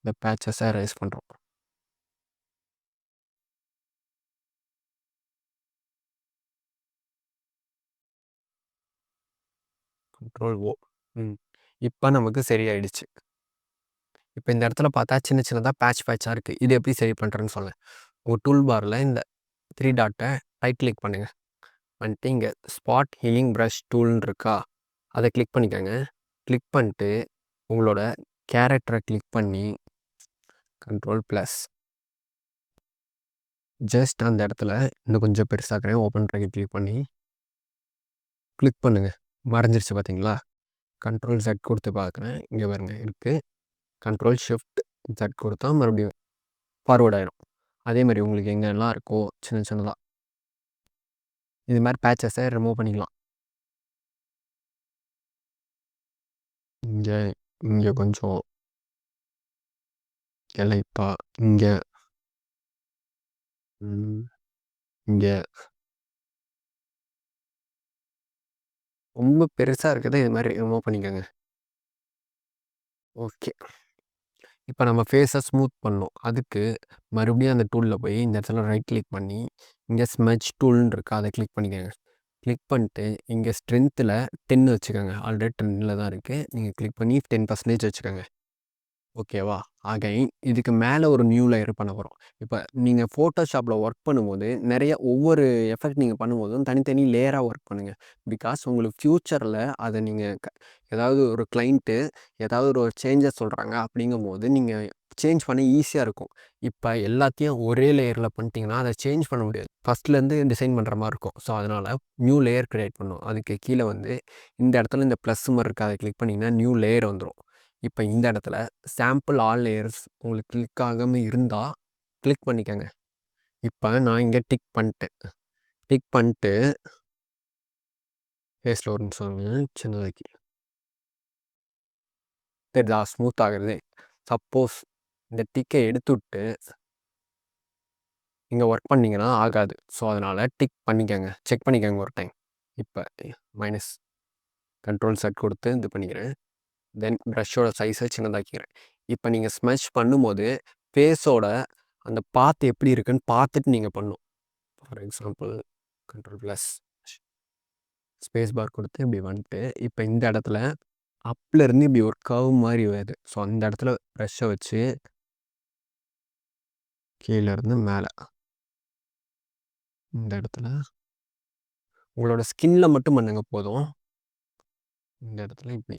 இந்த பேட்சஸை எரேஸ் பண்றோம். Control O. இப்போ நமக்கு சரியாயிடுச்சு. இப்போ இந்த இடத்துல பார்த்தா சின்ன சின்னதா பேட்சா இருக்கு. இது எப்படி சரி பண்றேன்னு சொல்லேன். உங்க டூல் பார்ல இந்த 3 டாட்டை ரைட் கிளிக் பண்ணுங்க. வந்துட்டு இங்கே ஸ்பாட் ஹீலிங் ப்ரஷ் டூல்னு இருக்கா, அதை கிளிக் பண்ணிக்கோங்க. கிளிக் பண்ணிட்டு உங்களோட கேரக்டரை கிளிக் பண்ணி கண்ட்ரோல் ப்ளஸ் ஜஸ்ட் அந்த இடத்துல இன்னும் கொஞ்சம் பெருசாக்கிறேன். ஓப்பன் ப்ராக்கெட் கிளிக் பண்ணி கிளிக் பண்ணுங்க. மறைஞ்சிருச்சு பார்த்தீங்களா? கண்ட்ரோல் Z கொடுத்து பார்க்குறேன். இங்கே பாருங்க இருக்குது. கண்ட்ரோல் ஷிஃப்ட் Z கொடுத்தா மறுபடியும் ஃபார்வர்ட் ஆயிரும். அதே மாதிரி உங்களுக்கு எங்கெல்லாம் இருக்கோ சின்ன சின்னதாக இது மாதிரி பேட்சஸை ரிமூவ் பண்ணிக்கலாம். இங்கே இங்கே கொஞ்சம் லைட்டா இங்கே இங்கே ரொம்ப பெருசாக இருக்கிறத இது மாதிரி ரிமூவ் பண்ணிக்கோங்க. ஓகே. இப்போ நம்ம ஃபேஸை ஸ்மூத் பண்ணணும். அதுக்கு மறுபடியும் அந்த டூலில் போய் இந்த இடத்துல ரைட் கிளிக் பண்ணி இங்கே ஸ்மெட்ச் டூல்னு இருக்கா, அதை கிளிக் பண்ணிக்கோங்க. கிளிக் பண்ணிட்டு இங்கே ஸ்ட்ரென்த்தில் 10 வச்சுக்கோங்க. ஆல்ரெடி 10ல் தான் இருக்குது. நீங்கள் கிளிக் பண்ணி 10% வச்சுக்கோங்க. ஓகேவா? அகைன் இதுக்கு மேலே ஒரு நியூ லேயர் பண்ண போகிறோம். இப்போ நீங்கள் ஃபோட்டோஷாப்பில் ஒர்க் பண்ணும்போது நிறைய ஒவ்வொரு எஃபெக்ட் நீங்கள் பண்ணும்போதும் தனித்தனி லேயராக ஒர்க் பண்ணுங்கள். பிகாஸ் உங்களுக்கு ஃப்யூச்சரில் அதை நீங்கள் ஏதாவது ஒரு கிளைண்ட்டு ஏதாவது ஒரு சேஞ்சஸ் சொல்கிறாங்க அப்படிங்கும்போது நீங்கள் சேஞ்ச் பண்ண ஈஸியாக இருக்கும். இப்போ எல்லாத்தையும் ஒரே லேயரில் பண்ணிட்டீங்கன்னா அதை சேஞ்ச் பண்ண முடியாது. ஃபஸ்ட்லேருந்து டிசைன் பண்ணுற மாதிரி இருக்கும். ஸோ அதனால் நியூ லேயர் க்ரியேட் பண்ணணும். அதுக்கு கீழே வந்து இந்த இடத்துல இந்த ப்ளஸ் மாதிரி இருக்குது, அதை கிளிக் பண்ணிங்கன்னா நியூ லேயர் வந்துடும். இப்போ இந்த இடத்துல சாம்பிள் ஆல் லேயர்ஸ் உங்களுக்கு கிளிக் ஆகாமல் இருந்தால் கிளிக் பண்ணிக்கோங்க. இப்போ நான் இங்கே டிக் பண்ணிட்டேன். டிக் பண்ணிட்டு ஃபேஸில் ஒரு நிமிஷம் சின்னதாக்கி தெரியுதா ஸ்மூத் ஆகுறது. சப்போஸ் இந்த டிக்கை எடுத்துவிட்டு இங்கே ஒர்க் பண்ணிங்கன்னா ஆகாது. ஸோ அதனால் டிக் பண்ணிக்கோங்க, செக் பண்ணிக்கோங்க ஒரு டைம். இப்போ மைனஸ் கண்ட்ரோல் செட் கொடுத்து இது பண்ணிக்கிறேன். தென் ப்ரஷ்ஷோட சைஸை சின்னதாக்கிறேன். இப்போ நீங்கள் ஸ்மெஷ் பண்ணும்போது ஃபேஸோட அந்த பாத்து எப்படி இருக்குன்னு பார்த்துட்டு நீங்கள் பண்ணணும். For example control plus space bar கொடுத்து இப்படி வந்துட்டு இப்போ இந்த இடத்துல அப்லேருந்து இப்படி ஒரு கர்வ் மாதிரி வருது. ஸோ அந்த இடத்துல ப்ரஷ்ஷை வச்சு கீழேருந்து மேலே இந்த இடத்துல உங்களோட ஸ்கின்ல மட்டும் பண்ணுங்க போதும். இந்த இடத்துல இப்படி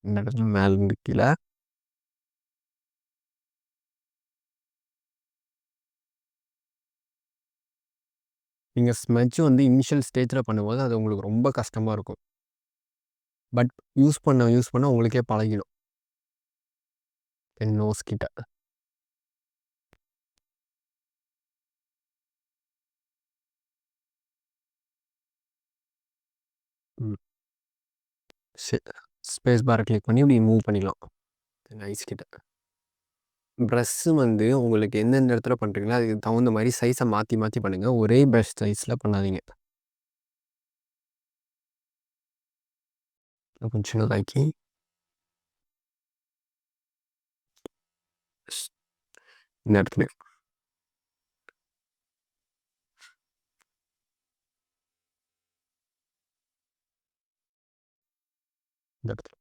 இந்த இடத்துல மேலேருந்து கீழே நீங்கள் ஸ்மெட்ச் வந்து இனிஷியல் ஸ்டேஜில் பண்ணும்போது அது உங்களுக்கு ரொம்ப கஷ்டமாக இருக்கும். பட் யூஸ் பண்ண உங்களுக்கே பழகிடும். என் நோஸ் கிட்ட ஸ்பேஸ் பாரை கிளிக் பண்ணி இப்படி மூவ் பண்ணிடலாம். ஐஸ் கிட்ட ப்ரஷ்ஷு வந்து உங்களுக்கு எந்தெந்த இடத்துல பண்ணுறீங்களோ அதுக்கு தகுந்த மாதிரி சைஸை மாற்றி மாற்றி பண்ணுங்கள். ஒரே ப்ரஷ் சைஸில் பண்ணாதீங்க. கொஞ்சம் சின்னதாக்கி இந்த இடத்துல இந்த இடத்துல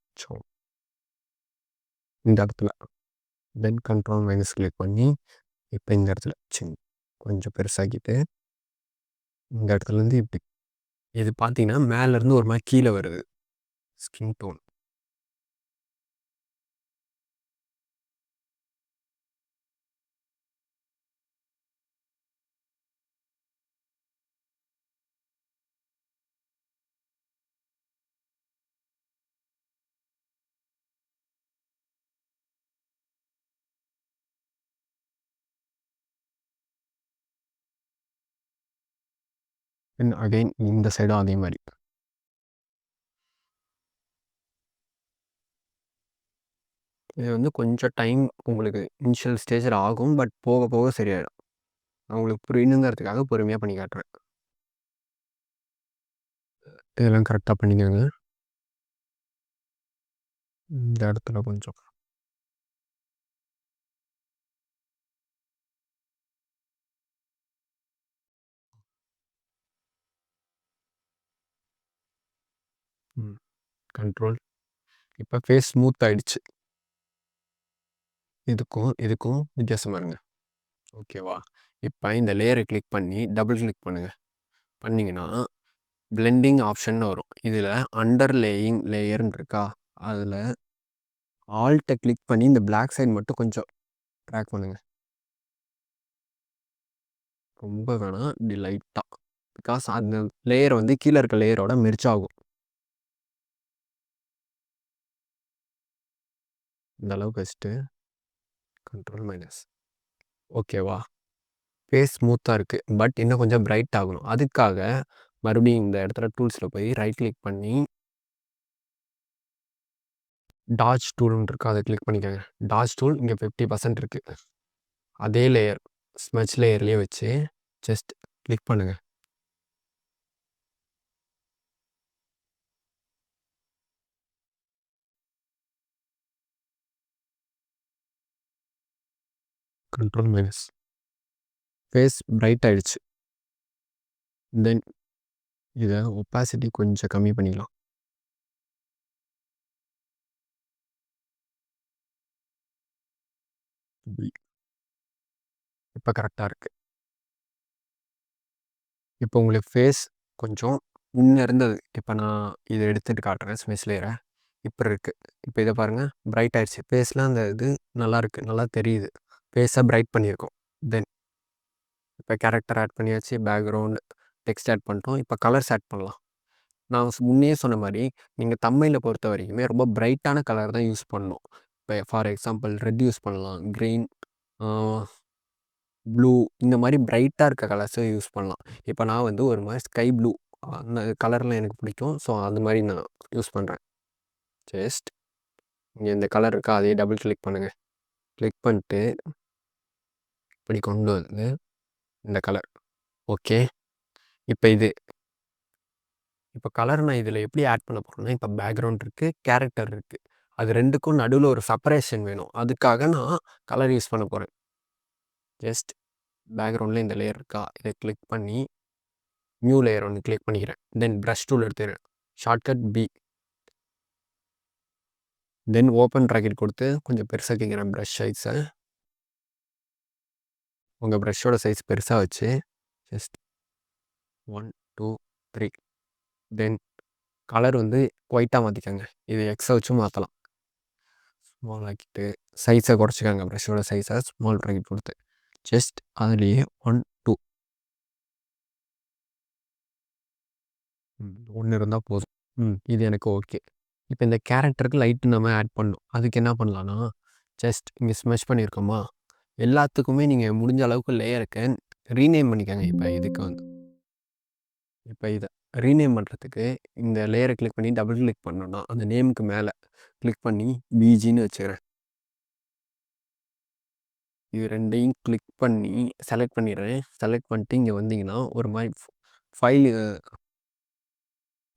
இந்த இடத்துல தென் கண்ட்ரோல் மைனஸ் கிளிக் பண்ணி இப்போ இந்த இடத்துல கொஞ்சம் பெருசாக்கிட்டு இந்த இடத்துலேருந்து இப்படி இது பார்த்தீங்கன்னா மேலேருந்து ஒரு மாதிரி கீழே வருது ஸ்கின் டோன். தென் அகைன் இந்த சைடும் அதே மாதிரி இது வந்து கொஞ்சம் டைம் உங்களுக்கு இனிஷியல் ஸ்டேஜில் ஆகும். பட் போக போக சரியாயிடும். நான் உங்களுக்கு புரியணுங்கிறதுக்காக பொறுமையாக பண்ணி காட்டுறேன். இதெல்லாம் கரெக்டாக பண்ணிக்கோங்க. இந்த இடத்துல கொஞ்சம் கண்ட்ரோல். இப்போ ஃபேஸ் ஸ்மூத் ஆயிடுச்சு. இதுக்கும் வித்தியாசம் பாருங்க. ஓகேவா? இப்போ இந்த லேயரை கிளிக் பண்ணி டபுள் கிளிக் பண்ணுங்க. பண்ணிங்கன்னா பிளெண்டிங் ஆப்ஷன் வரும். இதில் அண்டர் லேயிங் லேயர்னு இருக்கா, அதில் ஆல்ட்டை கிளிக் பண்ணி இந்த பிளாக் சைடு மட்டும் கொஞ்சம் ட்ராக் பண்ணுங்க. ரொம்ப வேணாம், இப்படி லைட்டாக. பிகாஸ் அந்த லேயர் வந்து கீழே இருக்க லேயரோட மெர்ஜ் ஆகும். இந்த அளவுக்கு வச்சுட்டு கண்ட்ரோல் மைனஸ். ஓகேவா? ஃபேஸ் ஸ்மூத்தாக இருக்குது. பட் இன்னும் கொஞ்சம் பிரைட் ஆகணும். அதுக்காக மறுபடியும் இந்த இடத்துல டூல்ஸில் போய் ரைட் கிளிக் பண்ணி டாட்ஜ் டூல்னு இருக்கா, அதை கிளிக் பண்ணிக்கோங்க. டாட்ஜ் டூல் இங்கே 50% இருக்குது. அதே லேயர் ஸ்மெட்ச் லேயர்லேயே வச்சு ஜஸ்ட் கிளிக் பண்ணுங்கள். Control minus. ஃபேஸ் பிரைட் ஆகிடுச்சு. தென் இதை ஒப்பாசிட்டி கொஞ்சம் கம்மி பண்ணிக்கலாம். இப்போ கரெக்டாக இருக்குது. இப்போ உங்களுக்கு ஃபேஸ் கொஞ்சம் முன்ன இருந்தது. இப்போ நான் இதை எடுத்துகிட்டு காட்டுறேன் ஸ்மெட்ச் லேயரை. இப்போ இருக்குது. இப்போ இதை பாருங்கள், பிரைட் ஆகிடுச்சு. ஃபேஸ்லாம் அந்த இது நல்லாயிருக்கு, நல்லா தெரியுது. ஃபேஸை பிரைட் பண்ணியிருக்கோம். தென் இப்போ கேரக்டர் ஆட் பண்ணியாச்சு, பேக்ரவுண்ட் டெக்ஸ்ட் ஆட் பண்ணிட்டோம். இப்போ கலர்ஸ் ஆட் பண்ணலாம். நான் முன்னையே சொன்ன மாதிரி நீங்கள் தம்ப்நெயிலை பொறுத்த வரைக்குமே ரொம்ப பிரைட்டான கலர் தான் யூஸ் பண்ணணும். இப்போ ஃபார் எக்ஸாம்பிள் ரெட் யூஸ் பண்ணலாம், க்ரீன், ப்ளூ, இந்த மாதிரி பிரைட்டாக இருக்க கலர்ஸை யூஸ் பண்ணலாம். இப்போ நான் வந்து ஒரு மாதிரி ஸ்கை ப்ளூ அந்த கலரில் எனக்கு பிடிக்கும். ஸோ அந்த மாதிரி நான் யூஸ் பண்ணுறேன். ஜஸ்ட் இங்கே இந்த கலர் இருக்கா, அதையே டபுள் கிளிக் பண்ணுங்கள். கிளிக் பண்ணிட்டு இப்படி கொண்டு வந்து இந்த கலர். ஓகே. இப்போ கலர் நான் இதில் எப்படி ஆட் பண்ண போகிறேன்னா, இப்போ பேக்ரவுண்ட் இருக்குது, கேரக்டர் இருக்குது. அது ரெண்டுக்கும் நடுவில் ஒரு செப்பரேஷன் வேணும். அதுக்காக நான் கலர் யூஸ் பண்ண போகிறேன். ஜஸ்ட் பேக்ரவுண்டில் இந்த லேயர் இருக்கா, இதை கிளிக் பண்ணி நியூ லேயர் ஒன்று கிளிக் பண்ணிக்கிறேன். தென் ப்ரஷ் டூல் எடுத்துக்கிறேன். Shortcut B. Then open bracket கொடுத்து கொஞ்சம் பெருசாக கேட்குறேன் ப்ரஷ் சைஸை. உங்கள் ப்ரஷ்ஷோட சைஸ் பெருசாக வச்சு ஜஸ்ட் 1 2 3. தென் கலர் வந்து ஒயிட்டாக மாற்றிக்கோங்க. இது எக்ஸை வச்சு மாற்றலாம். ஸ்மால் ஆக்கிட்டு சைஸை குறைச்சிக்கோங்க. ப்ரஷ்ஷோட சைஸை ஸ்மால் ப்ராக்கெட் கொடுத்து ஜஸ்ட் அதுலேயே 1 2 1 இருந்தால் போதும். இது எனக்கு ஓகே. இப்போ இந்த கேரக்டருக்கு லைட்டு நம்ம ஆட் பண்ணணும். அதுக்கு என்ன பண்ணலான்னா, ஜஸ்ட் இங்கே ஸ்மெஷ் பண்ணியிருக்கோமா, எல்லாத்துக்குமே நீங்கள் முடிஞ்ச அளவுக்கு லேயருக்கு ரீநேம் பண்ணிக்கோங்க. இப்போ இதை ரீநேம் பண்ணுறதுக்கு இந்த லேயரை கிளிக் பண்ணி டபுள் கிளிக் பண்ணோன்னா அந்த நேமுக்கு மேலே கிளிக் பண்ணி பிஜின்னு வச்சுக்கிறேன். இது ரெண்டையும் கிளிக் பண்ணி செலக்ட் பண்ணிடுறேன். செலக்ட் பண்ணிட்டு இங்கே வந்தீங்கன்னா ஒரு மாதிரி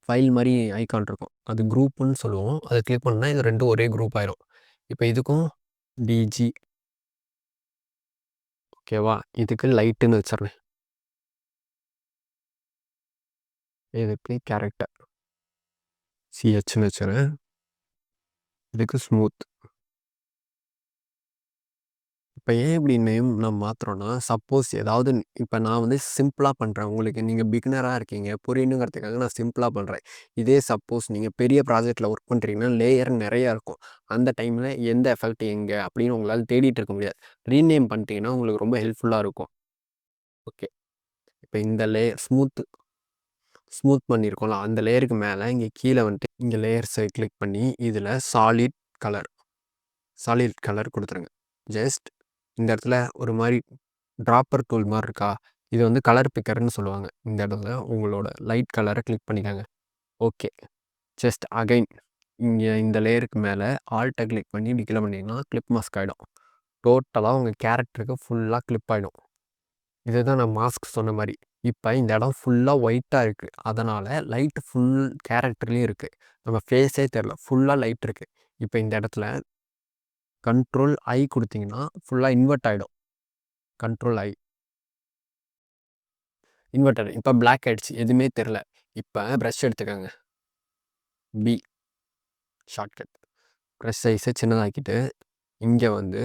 ஃபைல் மாதிரி ஐக்கான் இருக்கும். அது குரூப்புன்னு சொல்லுவோம். அதை கிளிக் பண்ணால் இது ரெண்டும் ஒரே குரூப் ஆயிரும். இப்போ இதுக்கும் டிஜி. ஓகேவா? இதுக்கு லைட்டுன்னு வச்சிடுறேன். இதுக்கு கேரக்டர் சிஹெச்னு வச்சுறேன். இதுக்கு ஸ்மூத். இப்போ ஏன் இப்படி நேம் நம்ம மாற்றுறோன்னா, சப்போஸ் ஏதாவது இப்போ நான் வந்து சிம்பிளாக பண்ணுறேன். உங்களுக்கு நீங்கள் பிகினராக இருக்கீங்க, புரியணுங்கிறதுக்காக நான் சிம்பிளாக பண்ணுறேன். இதே சப்போஸ் நீங்கள் பெரிய ப்ராஜெக்டில் ஒர்க் பண்ணுறீங்கன்னா லேயர் நிறையா இருக்கும். அந்த டைமில் எந்த எஃபெக்ட் எங்கே அப்படின்னு உங்களால் தேடிட்டு இருக்க முடியாது. ரீநேம் பண்ணிட்டீங்கன்னா உங்களுக்கு ரொம்ப ஹெல்ப்ஃபுல்லாக இருக்கும். ஓகே. இப்போ இந்த லேயர் ஸ்மூத் பண்ணியிருக்கோம்ல, அந்த லேயருக்கு மேலே இங்கே கீழே வந்துட்டு இங்கே லேயர்ஸை கிளிக் பண்ணி இதில் சாலிட் கலர் கொடுத்துருங்க. ஜஸ்ட் இந்த இடத்துல ஒரு மாதிரி ட்ராப்பர் டூல் மாதிரி இருக்கா, இது வந்து கலர் பிக்கர்னு சொல்லுவாங்க. இந்த இடத்துல உங்களோட லைட் கலரை கிளிக் பண்ணிக்கோங்க. ஓகே. ஜஸ்ட் அகைன் இங்கே இந்த லேயருக்கு மேலே ஆல்ட்டை கிளிக் பண்ணி இப்படி கீழே பண்ணிங்கன்னா கிளிப் மாஸ்க் ஆகிடும். டோட்டலாக உங்கள் கேரக்டருக்கு ஃபுல்லாக கிளிப் ஆகிடும். இதுதான் நான் மாஸ்க் சொன்ன மாதிரி. இப்போ இந்த இடம் ஃபுல்லாக ஒயிட்டாக இருக்குது, அதனால் லைட்டு ஃபுல் கேரக்டர்லேயும் இருக்குது. நம்ம ஃபேஸே தெரில, ஃபுல்லாக லைட் இருக்குது. இப்போ இந்த இடத்துல கண்ட்ரோல் ஐ கொடுத்தீங்கன்னா ஃபுல்லாக இன்வெர்ட் ஆகிடும். கண்ட்ரோல் ஐ இன்வெர்டர். இப்போ பிளாக் ஆகிடுச்சு, எதுவுமே தெரில. இப்போ ப்ரஷ் எடுத்துக்கோங்க, பி ஷார்ட்கட். ப்ரஷ் சைஸை சின்னதாக்கிட்டு இங்கே வந்து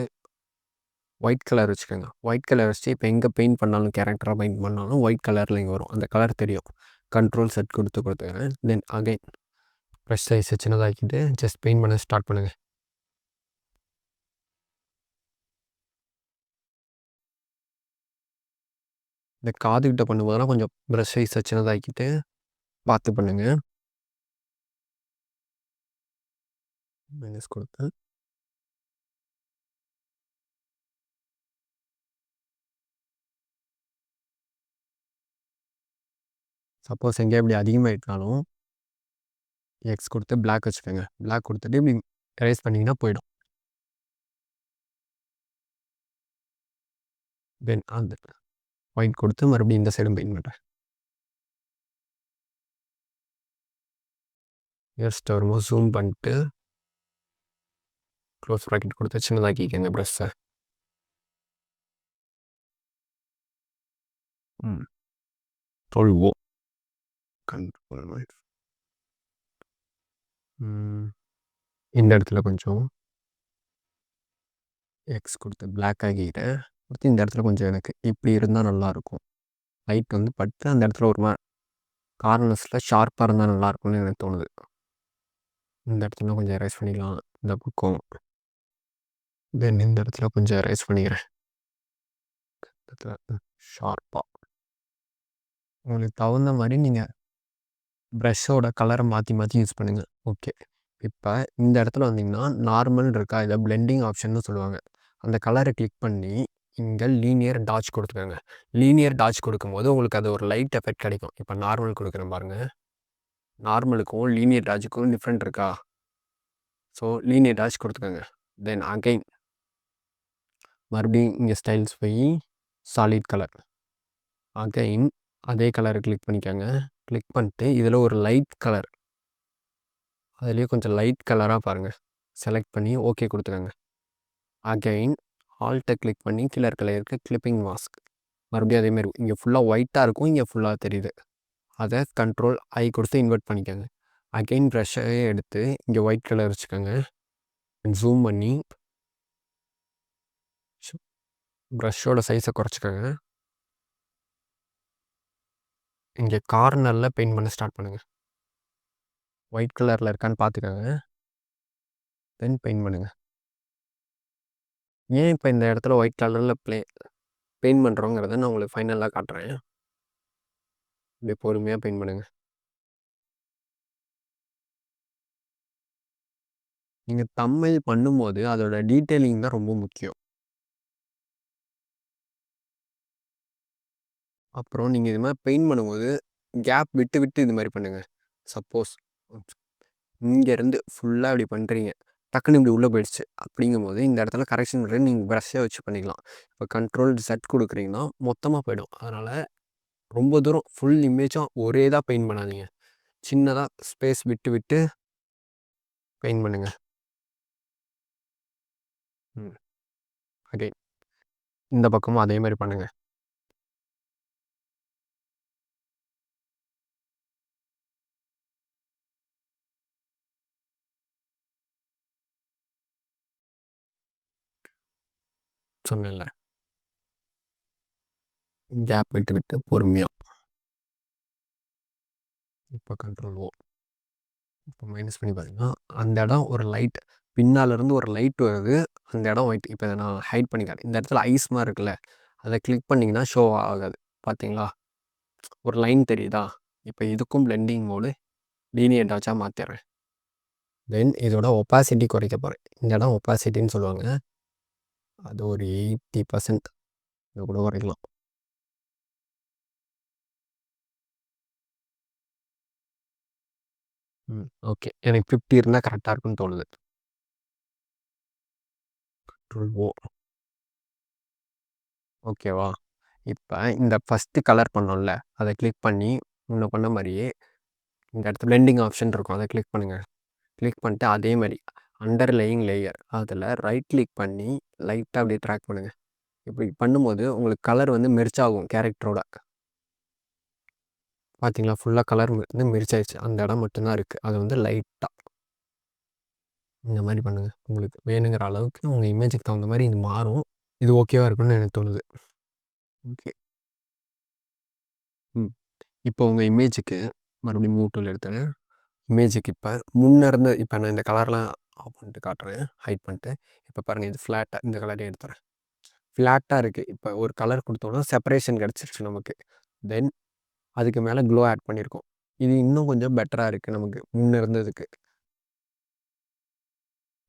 ஒயிட் கலர் வச்சுக்கோங்க. ஒயிட் கலர் வச்சுட்டு இப்போ எங்கே பெயிண்ட் பண்ணாலும், கேரக்டராக பெயிண்ட் பண்ணாலும் ஒயிட் கலரில் இங்கே வரும், அந்த கலர் தெரியும். கண்ட்ரோல் செட் கொடுத்துக்கோங்க. தென் அகைன் ப்ரஷ் சைஸை சின்னதாக்கிட்டு ஜஸ்ட் பெயிண்ட் பண்ண ஸ்டார்ட் பண்ணுங்கள். இந்த காதுகிட்ட பண்ணும்போதெல்லாம் கொஞ்சம் ப்ரஷ் சைஸை சின்னதாக்கிட்டு பார்த்து பண்ணுங்கள். மைனஸ் கொடுத்து சப்போஸ் எங்கேயா இப்படி அதிகமாகிட்டாலும் எக்ஸ் கொடுத்து பிளாக் வச்சுக்கோங்க. பிளாக் கொடுத்துட்டு இப்படி எரேஸ் பண்ணிங்கன்னா போயிடும். தென் அந்த ஒயிட் கொடுத்து மறுபடியும் இந்த சைடும் பெயிண்ட் பண்ணுறேன். எஸ்ட் வரும்போது ஜூம் பண்ணிட்டு க்ளோஸ் ப்ராக்கெட் கொடுத்து சின்னதாக்கிக்கங்க ப்ரஷ்ஷை. தொழுவோம். கண்ட்ரோல் இந்த இடத்துல கொஞ்சம் எக்ஸ் கொடுத்து பிளாக் ஆகிட்டேன். கொடுத்து இந்த இடத்துல கொஞ்சம் எனக்கு இப்படி இருந்தால் நல்லாயிருக்கும். லைட் வந்து பட்டு அந்த இடத்துல ஒரு மாதிரி கார்னர்ஸில் ஷார்ப்பாக இருந்தால் நல்லாயிருக்கும்னு எனக்கு தோணுது. இந்த இடத்துல கொஞ்சம் எரேஸ் பண்ணிக்கலாம் இந்த பக்கம். தென் இந்த இடத்துல கொஞ்சம் எரேஸ் பண்ணிக்கிறேன். இடத்துல ஷார்ப்பாக உங்களுக்கு தகுந்த மாதிரி நீங்கள் ப்ரஷ்ஷோட கலரை மாற்றி மாற்றி யூஸ் பண்ணுங்கள். ஓகே, இப்போ இந்த இடத்துல வந்தீங்கன்னா நார்மல் இருக்கா, இதை பிளெண்டிங் ஆப்ஷன்னு சொல்லுவாங்க. அந்த கலரை கிளிக் பண்ணி இங்கே லீனியர் டாட்ச் கொடுத்துக்கோங்க. லீனியர் டாட்ச் கொடுக்கும்போது உங்களுக்கு அது ஒரு லைட் எஃபெக்ட் கிடைக்கும். இப்போ நார்மல் கொடுக்குறேன் பாருங்கள். நார்மலுக்கும் லீனியர் டாட்சுக்கும் டிஃப்ரெண்ட் இருக்கா? ஸோ லீனியர் டாட்ச் கொடுத்துக்கோங்க. தென் அகைன் மறுபடியும் இங்கே ஸ்டைல்ஸ் போய் சாலிட் கலர். அகைன் அதே கலரை கிளிக் பண்ணிக்கோங்க. கிளிக் பண்ணிட்டு இதில் ஒரு லைட் கலர், அதுலேயே கொஞ்சம் லைட் கலராக பாருங்கள், செலக்ட் பண்ணி ஓகே கொடுத்துக்கோங்க. அகைன் ஆல்ட்டை கிளிக் பண்ணி கீழே கலருக்கு கிளிப்பிங் மாஸ்க். மறுபடியும் அதேமாரி இங்கே ஃபுல்லாக ஒயிட்டாக இருக்கும், இங்கே ஃபுல்லாக தெரியுது. அதை கண்ட்ரோல் ஐ கொடுத்து இன்வெர்ட் பண்ணிக்கோங்க. அகைன் ப்ரஷ்ஷையே எடுத்து இங்கே ஒயிட் கலர் வச்சுக்கோங்க. ஜூம் பண்ணி ப்ரஷ்ஷோட சைஸை குறைச்சிக்கோங்க. இங்கே கார்னரில் பெயிண்ட் பண்ண ஸ்டார்ட் பண்ணுங்கள். ஒயிட் கலரில் இருக்கான்னு பார்த்துக்கோங்க. தென் பெயிண்ட் பண்ணுங்கள். ஏன் இப்போ இந்த இடத்துல ஒயிட் கலரில் பெயிண்ட் பண்ணுறோங்கிறத நான் உங்களுக்கு ஃபைனலாக காட்டுறேன். இப்படி பொறுமையாக பெயிண்ட் பண்ணுங்கள். நீங்கள் தம்ப்நெயில் பண்ணும்போது அதோட டீட்டெயிலிங் தான் ரொம்ப முக்கியம். அப்புறம் நீங்கள் இது மாதிரி பெயிண்ட் பண்ணும்போது கேப் விட்டு விட்டு இது மாதிரி பண்ணுங்கள். சப்போஸ் இங்கேருந்து ஃபுல்லாக இப்படி பண்ணுறீங்க, டக்குன்னு இப்படி உள்ளே போயிடுச்சு அப்படிங்கும்போது இந்த இடத்துல கரெக்ஷன் பண்ணுறது நீங்கள் ப்ரஷ்ஷை வச்சு பண்ணிக்கலாம். இப்போ கண்ட்ரோல் செட் கொடுக்குறீங்கன்னா மொத்தமாக போயிடும். அதனால் ரொம்ப தூரம் ஃபுல் இமேஜும் ஒரே தான் பெயிண்ட் பண்ணாதீங்க. சின்னதாக ஸ்பேஸ் விட்டு விட்டு பெயிண்ட் பண்ணுங்கள். அகைன் இந்த பக்கமும் அதே மாதிரி பண்ணுங்கள். சொன்னேன்ல, கேப் விட்டு விட்டு பொறுமையாக. இப்போ கண்ட்ரோல் ஓ. இப்போ மைனஸ் பண்ணி பார்த்தீங்கன்னா அந்த இடம் ஒரு லைட், பின்னாலேருந்து ஒரு லைட் வருது, அந்த இடம் ஒயிட். இப்போ நான் ஹைட் பண்ணிக்கிறேன். இந்த இடத்துல ஐஸ் மாதிரி இருக்குல்ல, அதை கிளிக் பண்ணிங்கன்னா ஷோ ஆகாது. பார்த்தீங்களா, ஒரு லைன் தெரியுதா? இப்போ இதுக்கும் பிளெண்டிங் மோடு லீனியர் டாட்சாக மாற்றிடுறேன். தென் இதோட ஒப்பாசிட்டி குறைக்க போகிறேன். இந்த இடம் ஒப்பாசிட்டின்னு சொல்லுவாங்க, அது ஒரு 80% இதை கூட குறைக்கலாம். ஓகே. எனக்கு 50 இருந்தா கரெக்ட்டா இருக்கும்னு தோணுது. Control O. ஓகேவா? இப்ப இந்த ஃபர்ஸ்ட்டு கலர் பண்ணோம்ல, அத கிளிக் பண்ணி முன்ன பண்ண மாரியே இந்த இடத்துல பிளெண்டிங் ஆப்ஷன் இருக்கும். அத கிளிக் பண்ணுங்க. கிளிக் பண்ணிட்டு அதே மாரி அண்டர்லேயிங் லேயர் அதில ரைட் கிளிக் பண்ணி லைட்டா அப்படியே ட்ராக் பண்ணுங்க. இப்படி பண்ணும்போது உங்களுக்கு கலர் வந்து மெர்ஜ் ஆகும் கேரக்டரோட. பார்த்தீங்களா? ஃபுல்லா கலர் வந்து மெர்ஜ் ஆயிடுச்சு. அந்த இடம் மட்டும் தான் இருக்கு. அது வந்து லைட்டா இந்த மாரி பண்ணுங்க. உங்களுக்கு வேணுங்கிற அளவுக்கு உங்க இமேஜுக்கு தகுந்த மாரி இது மாறும். இது ஓகேவா இருக்கும்னு எனக்கு தோணுது. ஓகே. இப்போ உங்க இமேஜுக்கு மறுபடியும் மூவ் டூல் எடுத்துறேன். இமேஜுக்கு இப்ப முன்ன இருந்த இப்ப நான் இந்த கலர்லாம் ஆஃப் பண்ணிட்டு காட்டுறேன். ஹைட் பண்ணிட்டு. இப்ப பாருங்க இது ஃப்ளாட்டா இந்த கலரே எடுத்துறேன். ஃப்ளாட்டா இருக்கு. இப்ப ஒரு கலர் குடுத்தோம்னா செப்பரேஷன் கிடைச்சிருச்சு நமக்கு. தென் அதுக்கு மேல க்ளோ ஆட் பண்ணியிருக்கோம். இது இன்னும் கொஞ்சம் பெட்டரா இருக்கு நமக்கு முன்ன இருந்ததுக்கு.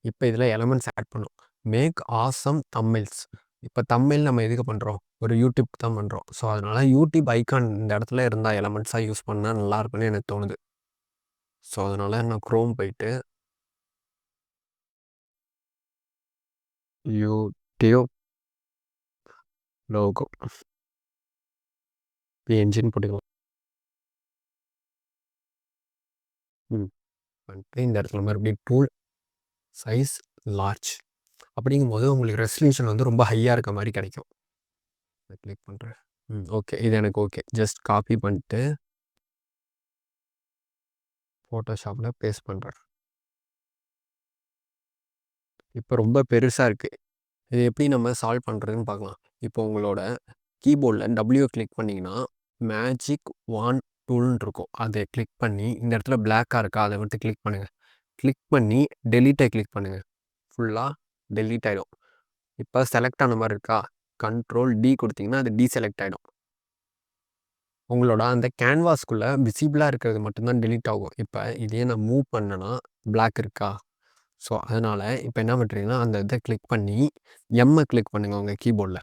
இப்ப இதுல எலமெண்ட்ஸ் ஆட் பண்ணணும். Make awesome thumbnails. இப்ப தம்ப்நெயில் நம்ம எதுக்கு பண்றோம்? ஒரு யூடியூப்க்கு தான் பண்றோம். ஸோ அதனால யூடியூப் ஐகான் இந்த இடத்துல இருந்தா எலமெண்ட்ஸா யூஸ் பண்ணா நல்லா இருக்கும்னு எனக்கு தோணுது. ஸோ அதனால நான் குரோம் போயிட்டு யூடியூப் லோகோ என்ஜின் போட்டுக்கலாம். பண்ணிட்டு இந்த இடத்துல மறுபடியும் டூல் சைஸ் லார்ஜ் அப்படிங்கும்போது உங்களுக்கு ரெசல்யூஷன் வந்து ரொம்ப ஹையாக இருக்க மாதிரி கிடைக்கும். கிளிக் பண்ணுறேன். ஓகே. இது எனக்கு ஓகே. ஜஸ்ட் காப்பி பண்ணிட்டு ஃபோட்டோஷாப்பில் பேஸ்ட் பண்ணுறேன். இப்போ ரொம்ப பெருசாக இருக்குது. இது எப்படி நம்ம சால்வ் பண்ணுறதுன்னு பார்க்கலாம். இப்போ உங்களோட கீபோர்டில் டபிள்யூ கிளிக் பண்ணிங்கன்னா மேஜிக் வான் டூல்னு இருக்கும். அதை கிளிக் பண்ணி இந்த இடத்துல பிளாக்காக இருக்கா அதை விட்டு கிளிக் பண்ணுங்கள். கிளிக் பண்ணி டெலீட்டை கிளிக் பண்ணுங்கள். ஃபுல்லாக டெலீட் ஆகிடும். இப்போ செலக்ட் ஆன மாதிரி இருக்கா? கண்ட்ரோல் டி கொடுத்தீங்கன்னா அது டீசெலக்ட் ஆகிடும். உங்களோட அந்த கேன்வாஸ்குள்ளே விசிபிளாக இருக்கிறது மட்டும்தான் டெலீட் ஆகும். இப்போ இதே நான் மூவ் பண்ணேன்னா பிளாக் இருக்கா? ஸோ அதனால் இப்போ என்ன பண்ணுறீங்கன்னா அந்த இதை கிளிக் பண்ணி எம்மை கிளிக் பண்ணுங்கள் உங்கள் கீபோர்டில்.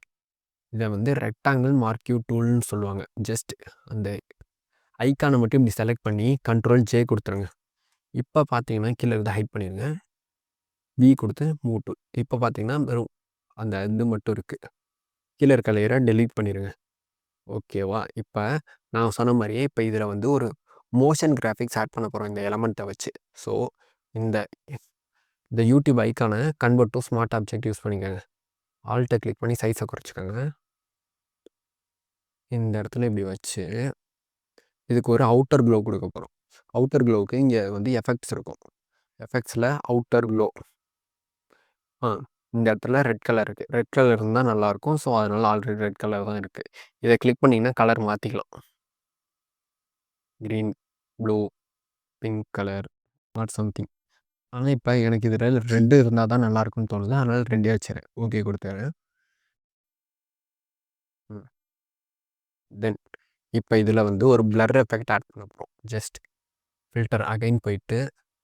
இதை வந்து ரெக்டாங்கிள் மார்க்யூ டூல்னு சொல்லுவாங்க. ஜஸ்ட் அந்த ஐக்கானை மட்டும் இப்படி செலக்ட் பண்ணி கண்ட்ரோல் ஜே கொடுத்துருங்க. இப்போ பார்த்தீங்கன்னா கீழே இருந்து ஹைட் பண்ணிடுங்க. வி கொடுத்து மூவ் டூல். இப்போ பார்த்தீங்கன்னா வெறும் அந்த இது மட்டும் இருக்குது. கீழே இருக்க லேயரை டெலீட் பண்ணிடுங்க. ஓகேவா? இப்போ நான் சொன்ன மாதிரியே இப்போ இதில் வந்து ஒரு மோஷன் கிராஃபிக்ஸ் ஆட் பண்ண போகிறோம் இந்த எலமெண்ட்டை வச்சு. ஸோ இந்த இந்த யூடியூப் ஐக்கானை convert to smart object use பண்ணிக்கோங்க. ஆல்ட்டை கிளிக் பண்ணி சைஸை குறைச்சிக்கோங்க. இந்த இடத்துல இப்படி வச்சு இதுக்கு ஒரு அவுட்டர் க்ளோ கொடுக்க போகிறோம். அவுட்டர் க்ளோவுக்கு இங்கே வந்து எஃபெக்ட்ஸ் இருக்கும். எஃபெக்ட்ஸில் அவுட்டர் க்ளோ இந்த இடத்துல ரெட் கலர் இருக்குது. ரெட் கலர் இருந்தால் நல்லாயிருக்கும். ஸோ அதனால் ஆல்ரெடி ரெட் கலர் தான் இருக்குது. இதை கிளிக் பண்ணிங்கன்னா கலர் மாற்றிக்கலாம். Green, blue, pink colour or something. ஆனால் இப்போ எனக்கு இதில் ரெட்டு இருந்தால் தான் நல்லாயிருக்கும்னு தோணுது. அதனால் ரெண்டே வச்சுறேன். ஓகே கொடுத்துறேன். தென் இப்போ இதில் வந்து ஒரு பிளர் எஃபெக்ட் ஆட் பண்ண போகிறோம். ஜஸ்ட் ஃபில்டர் அகைன் போயிட்டு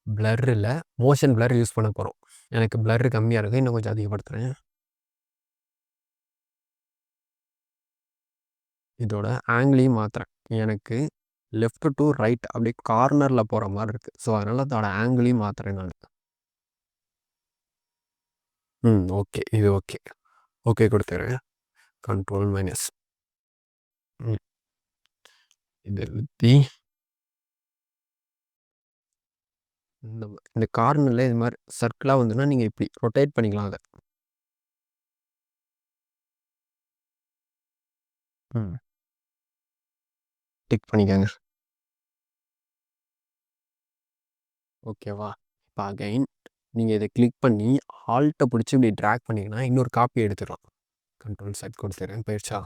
பிளரில் மோஷன் பிளர் யூஸ் பண்ண போகிறோம். எனக்கு பிளர் கம்மியாக இருக்குது. இன்னும் கொஞ்சம் அதிகப்படுத்துகிறேன். இதோட ஆங்கிளையும் மாற்றுறேன். எனக்கு லெஃப்ட் டு ரைட் அப்படியே கார்னரில் போகிற மாதிரி இருக்குது. ஸோ அதனால் அதோட ஆங்கிளையும் மாற்றுறேன் நான். ஓகே. இது ஓகே. ஓகே கொடுத்துறேன். கண்ட்ரோல் மைனஸ் இதை ஊற்றி இந்த கார்னரில் இது மாதிரி சர்க்கிளாக வந்துன்னா நீங்கள் இப்படி ரொட்டேட் பண்ணிக்கலாம் அதை. டிக் பண்ணிக்கோங்க. ஓகேவா? இப்போ அகைன் நீங்கள் இதை கிளிக் பண்ணி ஆல்ட்டை பிடிச்சி இப்படி ட்ராக் பண்ணிங்கன்னா இன்னொரு காப்பி எடுத்துடலாம். கண்ட்ரோல் செட் கொடுத்துறேன். போயிடுச்சா?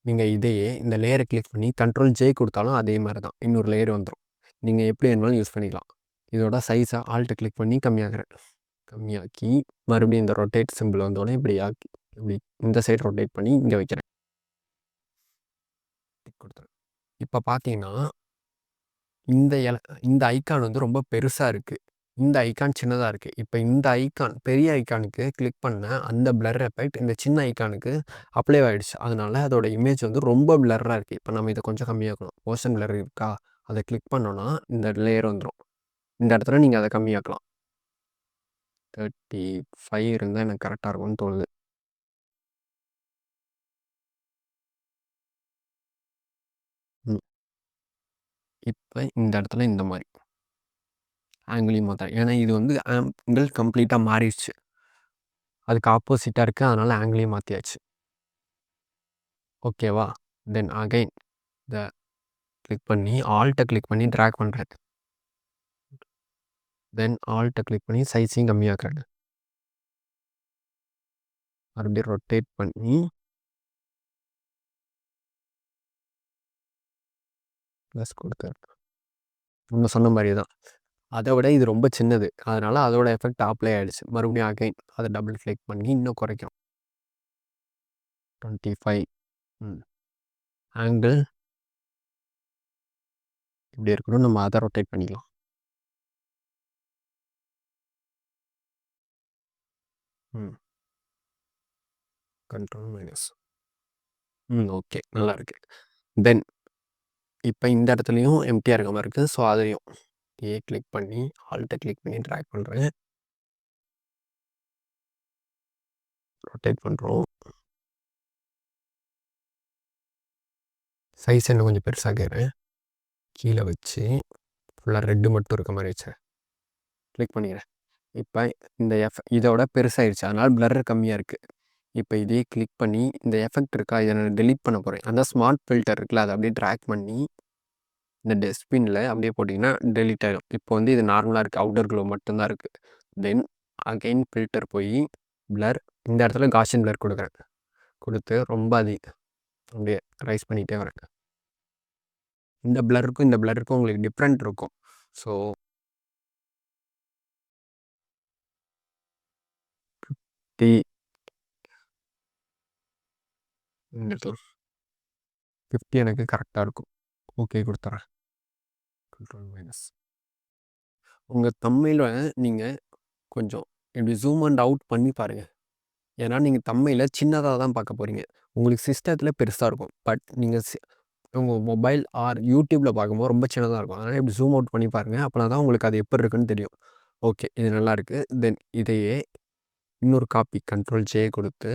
நீங்கள் இதையே இந்த லேயரை கிளிக் பண்ணி கண்ட்ரோல் ஜே கொடுத்தாலும் அதே மாதிரி தான் இன்னொரு லேயர் வந்துடும். நீங்கள் எப்படி வேணுமாலும் யூஸ் பண்ணிக்கலாம். இதோட சைஸை ஆல்ட்டை கிளிக் பண்ணி கம்மியாக்கி மறுபடியும் இந்த ரொட்டேட் சிம்பிள் வந்தோடனே இப்படி ஆக்கி இப்படி இந்த சைடு ரொட்டேட் பண்ணி இங்கே வைக்கிறேன். கொடுத்துறேன். இப்போ பார்த்தீங்கன்னா இந்த ஐக்கான் வந்து ரொம்ப பெருசாக இருக்குது. இந்த ஐக்கான் சின்னதாக இருக்குது. இப்போ இந்த ஐக்கான் பெரிய ஐக்கானுக்கு கிளிக் பண்ண அந்த பிளர் எஃபெக்ட் இந்த சின்ன ஐக்கானுக்கு அப்ளை ஆகிடுச்சு. அதனால அதோட இமேஜ் வந்து ரொம்ப பிளர்ராக இருக்குது. இப்போ நம்ம இதை கொஞ்சம் கம்மியாக்கணும். மோஷன் பிளர் இருக்கா? அதை கிளிக் பண்ணோன்னா இந்த லேயர் வந்துடும். இந்த இடத்துல நீங்கள் அதை கம்மியாக்கலாம். 35 இருந்தால் எனக்கு கரெக்டாக இருக்கும்னு தோணுது. இப்போ இந்த இடத்துல இந்த மாதிரி ஆங்கிளையும் மாற்றேன். ஏன்னா இது வந்து ஆங்கிள் கம்ப்ளீட்டாக மாறிடுச்சு. அதுக்கு ஆப்போசிட்டாக இருக்குது, அதனால் ஆங்கிளையும் மாற்றியாச்சு. ஓகேவா? தென் அகைன் இதை கிளிக் பண்ணி ஆல்ட்டை கிளிக் பண்ணி ட்ராக் பண்ணுறேன். தென் ஆல்ட்டை கிளிக் பண்ணி சைஸையும் கம்மியாக்குறேன். மறுபடியும் ரொட்டேட் பண்ணி ப்ளஸ் கொடுக்குறேன். நம்ம சொன்ன மாதிரி தான். அதை விட இது ரொம்ப சின்னது, அதனால் அதோட எஃபெக்ட் அப்ளை ஆகிடுச்சு. மறுபடியும் அகைன் அதை டபுள் கிளிக் பண்ணி இன்னும் குறைக்கும். 25. ஆங்கிள் இப்படி இருக்கணும், நம்ம அதை ரொட்டேட் பண்ணிக்கலாம். Control minus. ஓகே, நல்லா இருக்கு. தென் இப்போ இந்த இடத்துலையும் எம்டிஆர் இருக்க மாதிரி இருக்குது. ஸோ அதையும் கிளிக் பண்ணி ஆல்ட்டை கிளிக் பண்ணி ட்ராக் பண்ணுறேன். ரொட்டேட் பண்ணுறோம். சைஸ் இன்னும் கொஞ்சம் பெருசாகிறேன். கீழே வச்சு ஃபுல்லாக ரெட்டு மட்டும் இருக்க மாதிரி வச்சேன். கிளிக் பண்ணிக்கிறேன். இப்போ இந்த இதோட பெருசாகிடுச்சு, அதனால் பிளர் கம்மியாக இருக்குது. இப்போ இதே கிளிக் பண்ணி இந்த எஃபெக்ட் இருக்கா, இதை நான் டெலீட் பண்ண போகிறேன். அந்த ஸ்மார்ட் ஃபில்டர் இருக்குல்ல, அதை அப்படியே ட்ராக் பண்ணி இந்த டஸ்ட்பினில் அப்படியே போட்டிங்கன்னா டெலீட் ஆகிடும். இப்போ வந்து இது நார்மலாக இருக்குது, அவுட்டர் க்ளோ மட்டும்தான் இருக்குது. தென் அகைன் ஃபில்டர் போய் பிளர் இந்த இடத்துல காஷியன் பிளர் கொடுக்குறேன். கொடுத்து ரொம்ப அப்படியே ரைஸ் பண்ணிகிட்டே வரேன். இந்த பிளருக்கும் உங்களுக்கு டிஃப்ரெண்ட் இருக்கும். ஸோ 50 எனக்கு கரெக்டாக இருக்கும். ஓகே கொடுத்துட்றேன். Control minus. உங்கள் தம்ப்நெயிலை நீங்கள் கொஞ்சம் இப்படி ஜூம் அண்ட் அவுட் பண்ணி பாருங்கள். ஏன்னா நீங்கள் தம்ப்நெயிலை சின்னதாக தான் பார்க்க போகிறீங்க. உங்களுக்கு சிஸ்டத்தில் பெருசாக இருக்கும். பட் நீங்கள் உங்கள் மொபைல் ஆர் யூடியூப்பில் பார்க்கும்போது ரொம்ப சின்னதாக இருக்கும். அதனால் இப்படி ஜூம் அவுட் பண்ணி பாருங்கள். அப்படின்னா தான் உங்களுக்கு அது எப்படி இருக்குன்னு தெரியும். ஓகே, இது நல்லாயிருக்கு. தென் இதையே இன்னொரு காப்பி கண்ட்ரோல் ஜே கொடுத்து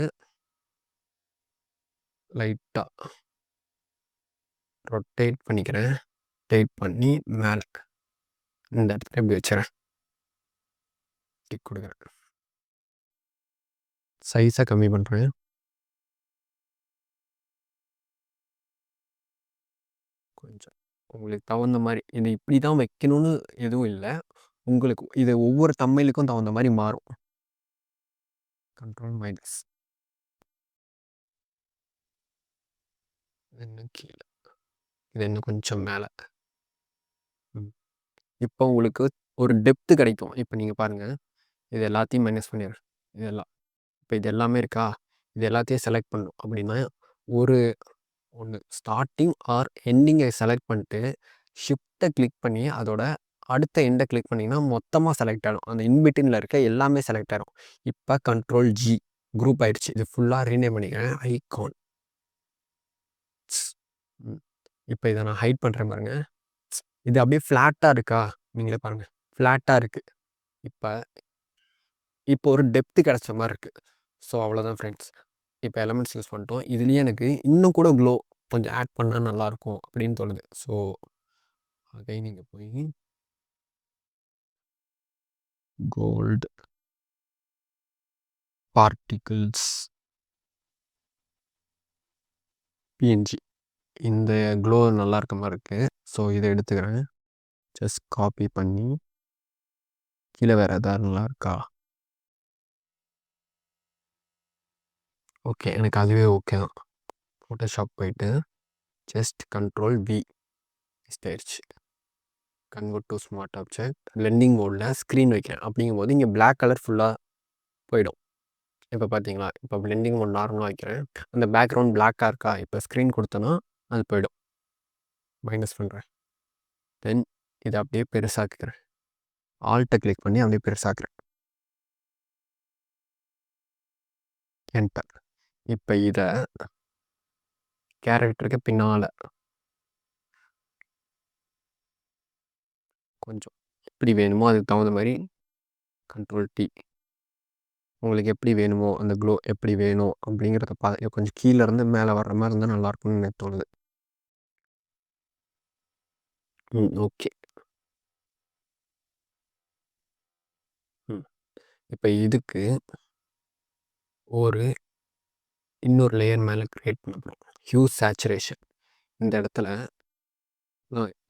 லைட்டாக ரொட்டேட் பண்ணிக்கிறேன். ரொட்டேட் பண்ணி மேலே இந்த இடத்துல இப்படி வச்சுறேன். கிளிக் கொடுக்குறேன். சைஸை கம்மி பண்ணுறேன். கொஞ்சம் உங்களுக்கு தகுந்த மாதிரி இது இப்படி தான் வைக்கணும்னு எதுவும் இல்லை. உங்களுக்கு இது ஒவ்வொரு தம்ப்நெயிலுக்கும் தகுந்த மாதிரி மாறும். Control minus. இன்னும் கீழே, இது இன்னும் கொஞ்சம் மேலே. இப்போ உங்களுக்கு ஒரு டெப்த்து கிடைக்கும். இப்போ நீங்கள் பாருங்கள், இது எல்லாத்தையும் மைனஸ் பண்ணிடுறேன். இதெல்லாம் இப்போ இது எல்லாமே இருக்கா, இது எல்லாத்தையும் செலக்ட் பண்ணணும். அப்படின்னா ஒன்று ஸ்டார்டிங் ஆர் எண்டிங்கை செலக்ட் பண்ணிட்டு ஷிஃப்ட்டை கிளிக் பண்ணி அதோட அடுத்த எண்டை கிளிக் பண்ணிங்கன்னா மொத்தமாக செலக்ட் ஆகிடும். அந்த இன்பிட்வீனில் இருக்க எல்லாமே செலக்ட் ஆகிடும். இப்போ கண்ட்ரோல் ஜி குரூப் ஆயிடுச்சு. இது ஃபுல்லாக ரீநேம் பண்ணிக்கிறேன். ஐகான். இப்போ இதை நான் ஹைட் பண்ணுறேன் பாருங்க. இது அப்படியே ஃப்ளாட்டாக இருக்கா, நீங்களே பாருங்கள், ஃப்ளாட்டாக இருக்குது. இப்போ ஒரு டெப்த்து கிடச்ச மாதிரி இருக்குது. ஸோ அவ்வளோதான் ஃப்ரெண்ட்ஸ். இப்போ எலமெண்ட்ஸ் யூஸ் பண்ணிட்டோம். இதுலேயே எனக்கு இன்னும் கூட க்ளோ கொஞ்சம் ஆட் பண்ணால் நல்லாயிருக்கும் அப்படின்னு தோணுது. ஸோ அதே நீங்கள் போய் கோல்டு பார்ட்டிகிள்ஸ் பிஎன்ஜி, இந்த க்ளோ நல்லா இருக்க மாதிரி இருக்குது. ஸோ இதை எடுத்துக்கிறேன். ஜஸ்ட் காப்பி பண்ணி கீழே வேறு எதாவது நல்லா இருக்கா, ஓகே எனக்கு அதுவே ஓகே தான். ஃபோட்டோஷாப் போயிட்டு ஜஸ்ட் கண்ட்ரோல் வி ஆயிடுச்சு. Convert to smart object blending மோடில் ஸ்க்ரீன் வைக்கிறேன். அப்படிங்கும்போது இங்கே பிளாக் கலர் ஃபுல்லாக போயிடும். இப்போ பார்த்தீங்களா, இப்போ பிளெண்டிங் மோட் நார்மலாக வைக்கிறேன். அந்த பேக்ரவுண்ட் பிளாக்காக இருக்கா, இப்போ ஸ்க்ரீன் கொடுத்தோன்னா அது போயிடும். மைனஸ் பண்ணுறேன். தென் இதை அப்படியே பெருசாக்குறேன். ஆல்ட்டை கிளிக் பண்ணி அப்படியே பெருசாக்குறேன். என்டர். இப்போ இதை கேரக்டருக்கு பின்னால் கொஞ்சம் எப்படி வேணுமோ அதுக்கு தகுந்த மாதிரி கண்ட்ரோல் டி. உங்களுக்கு எப்படி வேணுமோ அந்த க்ளோ எப்படி வேணும் அப்படிங்கிறத கொஞ்சம் கீழே இருந்து மேலே வர்ற மாதிரி இருந்தால் நல்லாயிருக்கும்னு எனக்கு தோணுது. ஓகே. இப்போ இதுக்கு ஒரு இன்னொரு லேயர் மேலே க்ரியேட் பண்ண போகிறோம். Hugh saturation. இந்த இடத்துல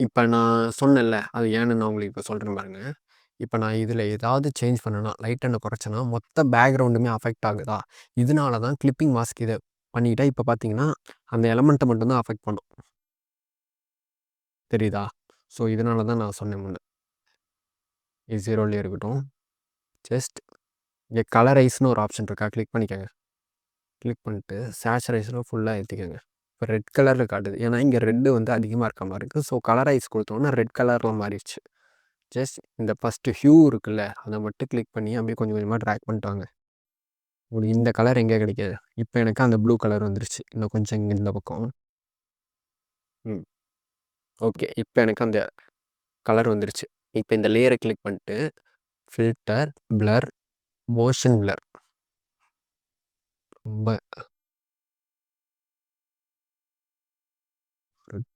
இப்போ நான் சொன்னேன்ல அது ஏன்னு நான் உங்களுக்கு இப்போ சொல்கிறேன் பாருங்க. இப்போ நான் இதில் ஏதாவது சேஞ்ச் பண்ணேன்னா லைட் அண்ட் குறைச்சேன்னா மொத்த பேக்ரவுண்டுமே அஃபெக்ட் ஆகுதா? இதனால தான் கிளிப்பிங் மாஸ்க் இதை பண்ணிட்டா இப்போ பார்த்தீங்கன்னா அந்த எலமெண்ட்டை மட்டும்தான் அஃபெக்ட் பண்ணும். தெரியுதா? ஸோ இதனால தான் நான் சொன்னேன் முன்ன. இது 0லேயே இருக்கட்டும். ஜஸ்ட் இங்கே கலரைஸ்னு ஒரு ஆப்ஷன் இருக்கா, கிளிக் பண்ணிக்கோங்க. கிளிக் பண்ணிட்டு சேச்சுரேஷனை ஃபுல்லாக ஏற்றிக்கோங்க. இப்போ ரெட் கலரில் காட்டுது, ஏன்னா இங்கே ரெட்டு வந்து அதிகமாக இருக்க மாதிரி இருக்குது. ஸோ கலரைஸ் கொடுத்தோன்னா ரெட் கலரில் மாறிடுச்சு. ஜஸ்ட் இந்த ஃபஸ்ட்டு ஹியூ இருக்குல்ல அதை மட்டும் கிளிக் பண்ணி அப்படியே கொஞ்சம் கொஞ்சமாக ட்ராக் பண்ணிட்டாங்க. உங்களுக்கு இந்த கலர் எங்கே கிடைக்காது. இப்போ எனக்கு அந்த ப்ளூ கலர் வந்துருச்சு. இன்னும் கொஞ்சம் இங்கே இந்த பக்கம். ஓகே. இப்போ எனக்கு அந்த கலர் வந்துருச்சு. இப்போ இந்த லேயரை கிளிக் பண்ணிட்டு ஃபில்டர், பிளர், மோஷன் பிளர் ரொம்ப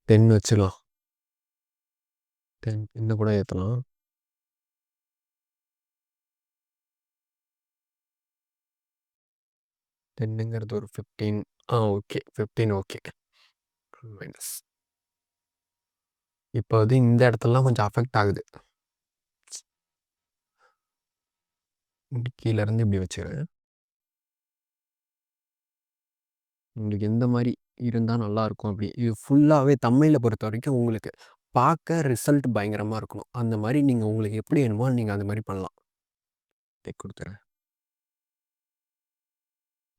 10 வச்சுக்கலாம். 10 இன்னும் கூட ஏற்றலாம். 10ங்கிறது ஒரு 15. Okay 15 okay. மைனஸ். இப்போ வந்து இந்த இடத்துலலாம் கொஞ்சம் அஃபெக்ட் ஆகுது. கீழேருந்து இப்படி வச்சுக்கிறேன். உங்களுக்கு எந்த மாதிரி இருந்தால் நல்லாயிருக்கும் அப்படி. இது ஃபுல்லாகவே தமிழில் பொறுத்த வரைக்கும் உங்களுக்கு பார்க்க ரிசல்ட் பயங்கரமாக இருக்கணும். அந்த மாதிரி நீங்கள் உங்களுக்கு எப்படி வேணுமோ நீங்கள் அந்த மாதிரி பண்ணலாம். கொடுத்துறேன்.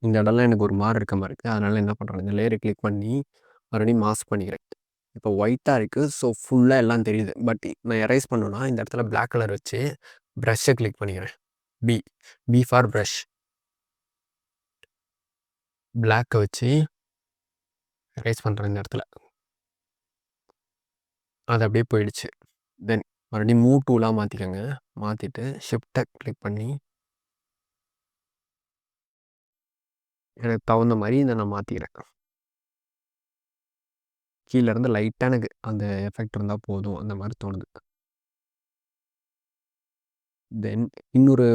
இந்த இடம்லாம் எனக்கு ஒரு மாதிரி இருக்க மாதிரி இருக்குது. அதனால் என்ன பண்ணுறேன், இந்த லேயரை கிளிக் பண்ணி மறுபடியும் மாஸ்க் பண்ணிக்கிறேன். இப்போ ஒயிட்டாக இருக்குது. ஸோ ஃபுல்லாக எல்லாம் தெரியுது. பட் நான் எரேஸ் பண்ணணுன்னா இந்த இடத்துல பிளாக் கலர் வச்சு ப்ரஷ்ஷை கிளிக் பண்ணிக்கிறேன். B for brush. பிளாக்கை வச்சு எரேஸ் பண்ணுறேன் இந்த இடத்துல. அது அப்படியே போயிடுச்சு. தென் மறுபடியும் மூவ் டூலாக மாற்றிக்கோங்க. மாற்றிட்டு ஷிஃப்ட்டை கிளிக் பண்ணி எனக்கு தகுந்த மாதிரி இதை நான் மாற்றிக்கிறேன். கீழேருந்து லைட்டாக எனக்கு அந்த எஃபெக்ட் இருந்தால் போதும் அந்த மாதிரி தோணுது. தென் இன்னொரு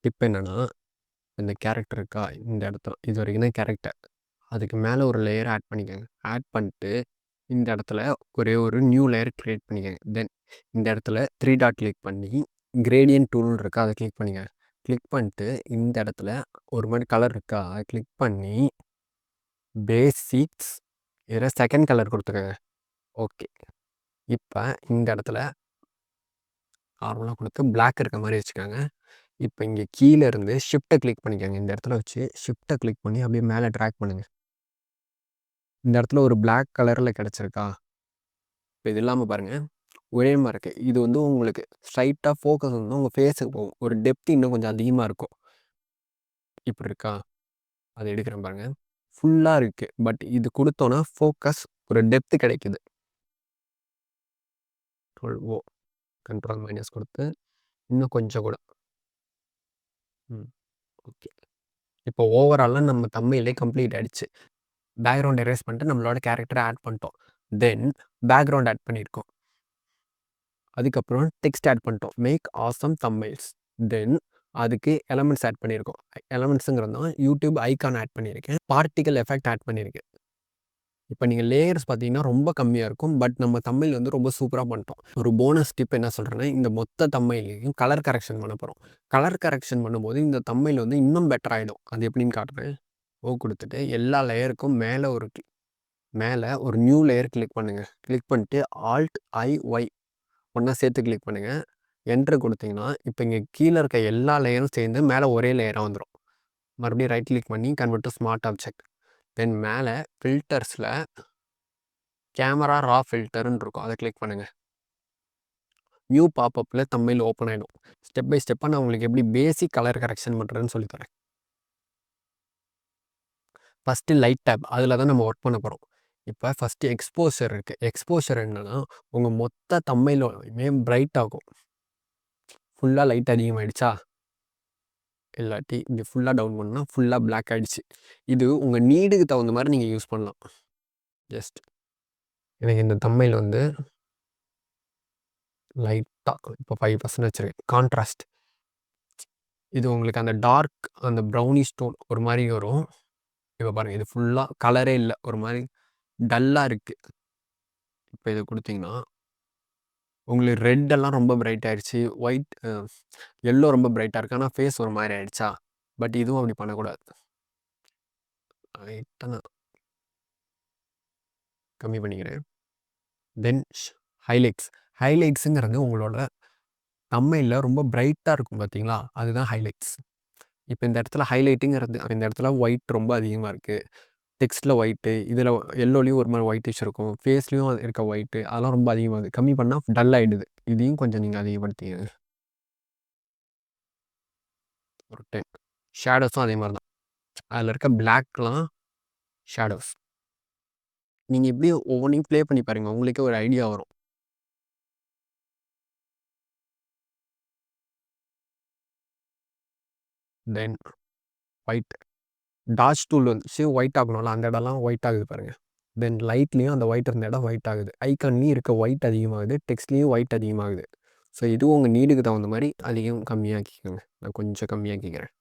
டிப் என்னென்னா, இந்த கேரக்டர் இருக்கா இந்த இடத்துல இது வரைக்கும் தான் கேரக்டர். அதுக்கு மேலே ஒரு லேயர் ஆட் பண்ணிக்கோங்க. ஆட் பண்ணிட்டு இந்த இடத்துல ஒரே ஒரு நியூ லேயர் க்ரியேட் பண்ணிக்கோங்க. தென் இந்த இடத்துல 3 டாட் கிளிக் பண்ணி கிரேடியன்ட் டூல்னு இருக்கா அதை கிளிக் பண்ணிக்கோங்க. கிளிக் பண்ணிட்டு இந்த இடத்துல ஒரு மாதிரி கலர் இருக்கா அதை கிளிக் பண்ணி பேசிக்ஸ் இதில் செகண்ட் கலர் கொடுத்துக்கோங்க. ஓகே. இப்போ இந்த இடத்துல நார்மலாக கொடுத்து பிளாக் இருக்க மாதிரி வச்சுக்கோங்க. இப்போ இங்கே கீழே இருந்து ஷிஃப்ட்டை கிளிக் பண்ணிக்கோங்க. இந்த இடத்துல வச்சு ஷிஃப்ட்டை கிளிக் பண்ணி அப்படியே மேலே ட்ராக் பண்ணுங்கள். இந்த இடத்துல ஒரு பிளாக் கலரில் கிடச்சிருக்கா? இப்போ இது இல்லாமல் பாருங்கள் ஒரே மாதிரி இருக்குது. இது வந்து உங்களுக்கு ஸ்ட்ரைட்டாக ஃபோக்கஸ் வந்து உங்கள் ஃபேஸுக்கு போகும். ஒரு டெப்த் இன்னும் கொஞ்சம் அதிகமாக இருக்கும். இப்படி இருக்கா? அதை எடுக்கிறேன் பாருங்கள். ஃபுல்லாக இருக்குது. பட் இது கொடுத்தோன்னா ஃபோக்கஸ் ஒரு டெப்த்து கிடைக்குது. கண்ட்ரோல் மைனஸ் கொடுத்து இன்னும் கொஞ்சம் கூட. ஓகே. இப்போ ஓவராலாக நம்ம தம்ப்நெயிலே கம்ப்ளீட் ஆகிடுச்சு. பேக்ரவுண்ட் எரேஸ் பண்ணிட்டு நம்மளோட கேரக்டரை ஆட் பண்ணிட்டோம். தென் பேக்ரவுண்ட் ஆட் பண்ணியிருக்கோம். அதுக்கப்புறம் டெக்ஸ்ட் ஆட் பண்ணிட்டோம். Make awesome thumbnails. தென் அதுக்கு எலமெண்ட்ஸ் ஆட் பண்ணியிருக்கோம். எலமெண்ட்ஸுங்கிறது தான் யூடியூப் ஐக்கான் ஆட் பண்ணியிருக்கேன். பார்ட்டிக்கல் எஃபெக்ட் ஆட் பண்ணியிருக்கேன். இப்போ நீங்கள் லேயர்ஸ் பார்த்தீங்கன்னா ரொம்ப கம்மியாக இருக்கும். பட் நம்ம தம்ப்நெயில் வந்து ரொம்ப சூப்பராக பண்ணிட்டோம். ஒரு போனஸ் டிப் என்ன சொல்கிறேன்னா, இந்த மொத்த தம்ப்நெயிலையும் கலர் கரெக்ஷன் பண்ண போகிறோம். கலர் கரெக்ஷன் பண்ணும்போது இந்த தம்ப்நெயில் வந்து இன்னும் பெட்டர் ஆகிடும். அது எப்படின்னு காட்டுறேன். கொடுத்துட்டு எல்லா லேயருக்கும் மேலே ஒரு நியூ லேயர் கிளிக் பண்ணுங்கள். கிளிக் பண்ணிட்டு Alt+I+Y ஒன்றா சேர்த்து கிளிக் பண்ணுங்கள். என்ட்ரு கொடுத்தீங்கன்னா இப்போ இங்கே கீழே இருக்க எல்லா லேயரும் சேர்ந்து மேலே ஒரே லேயராக வந்துடும். மறுபடியும் ரைட் கிளிக் பண்ணி கன்வெர்ட் டு ஸ்மார்ட் ஆப்ஜெக்ட். தென் மேலே ஃபில்டர்ஸில் கேமரா ரா ஃபில்டர்னு இருக்கும். அதை கிளிக் பண்ணுங்கள். நியூ பாப்அப்பில் தம்ப்நெயில் ஓப்பன் ஆகிடும். ஸ்டெப் பை ஸ்டெப்பாக நான் உங்களுக்கு எப்படி பேசிக் கலர் கரெக்ஷன் பண்ணுறேன்னு சொல்லித்தரேன். ஃபஸ்ட்டு லைட் டேப் அதில் தான் நம்ம ஒர்க் பண்ண போகிறோம். இப்போ ஃபஸ்ட்டு எக்ஸ்போஷர் இருக்குது. எக்ஸ்போஷர் என்னன்னா, உங்கள் மொத்த தம்ப்நெயிலுமே பிரைட் ஆகும். ஃபுல்லாக லைட் அதிகமாகிடுச்சா, இல்லாட்டி இப்படி ஃபுல்லாக டவுன் பண்ணால் ஃபுல்லாக பிளாக் ஆகிடுச்சு. இது உங்கள் நீடுக்கு தகுந்த மாதிரி நீங்கள் யூஸ் பண்ணலாம். ஜஸ்ட் எனக்கு இந்த தம்ப்நெயில் வந்து லைட்டாக இப்போ 5% வச்சுருக்கேன். கான்ட்ராஸ்ட் இது உங்களுக்கு அந்த டார்க் அந்த ப்ரௌனிஷ் டோன் ஒரு மாதிரி வரும். இப்போ பாருங்கள், இது ஃபுல்லாக கலரே இல்லை, ஒரு மாதிரி டல்லாக இருக்குது. இப்போ இதை கொடுத்தீங்கன்னா உங்களுக்கு ரெட்டெல்லாம் ரொம்ப பிரைட் ஆகிடுச்சு, ஒயிட் எல்லோ ரொம்ப பிரைட்டாக இருக்குது, ஆனால் ஃபேஸ் ஒரு மாதிரி ஆகிடுச்சா. பட் இதுவும் அப்படி பண்ணக்கூடாது. லைட்டாக நான் கம்மி பண்ணிக்கிறேன். தென் ஹைலைட்ஸுங்கிறது உங்களோட தம்ப்நெயிலில் ரொம்ப பிரைட்டாக இருக்கும் பார்த்தீங்களா, அதுதான் ஹைலைட்ஸ். இப்போ இந்த இடத்துல ஹைலைட்டுங்கிறது இந்த இடத்துல ஒயிட் ரொம்ப அதிகமாக இருக்குது, டெக்ஸ்ட்டில் ஒயிட்டு, இதில் எல்லோலையும் ஒரு மாதிரி ஒயிட்டிஷ் இருக்கும், ஃபேஸ்லேயும் இருக்க ஒயிட்டு, அதெல்லாம் ரொம்ப அதிகமாகுது. கம்மி பண்ணால் டல் ஆகிடுது. இதையும் கொஞ்சம் நீங்கள் அதிகப்படுத்திங்க. ஒரு 10. ஷேடோஸும் அதே மாதிரி தான். அதில் இருக்க பிளாக்லாம் ஷேடோஸ். நீங்கள் எப்படி ஒவ்வொன்றையும் ப்ளே பண்ணி பாருங்கள், உங்களுக்கே ஒரு ஐடியா வரும். தென் ஒயிட் டார்க் டூல் வந்துச்சு, ஒயிட் ஆகணும்ல, அந்த இடம்லாம் ஒயிட் ஆகுது பாருங்கள். தென் லைட்லேயும் அந்த ஒயிட் இருந்த இடம் ஒயிட் ஆகுது, ஐக்கான்லேயும் இருக்க ஒயிட் அதிகமாகுது, டெக்ஸ்ட்லேயும் ஒயிட் அதிகமாகுது. ஸோ இதுவும் உங்கள் நீடுக்கு தகுந்த மாதிரி அதிகம் கம்மியாக்கிக்கோங்க. நான் கொஞ்சம் கம்மியாக்கிக்கிறேன்.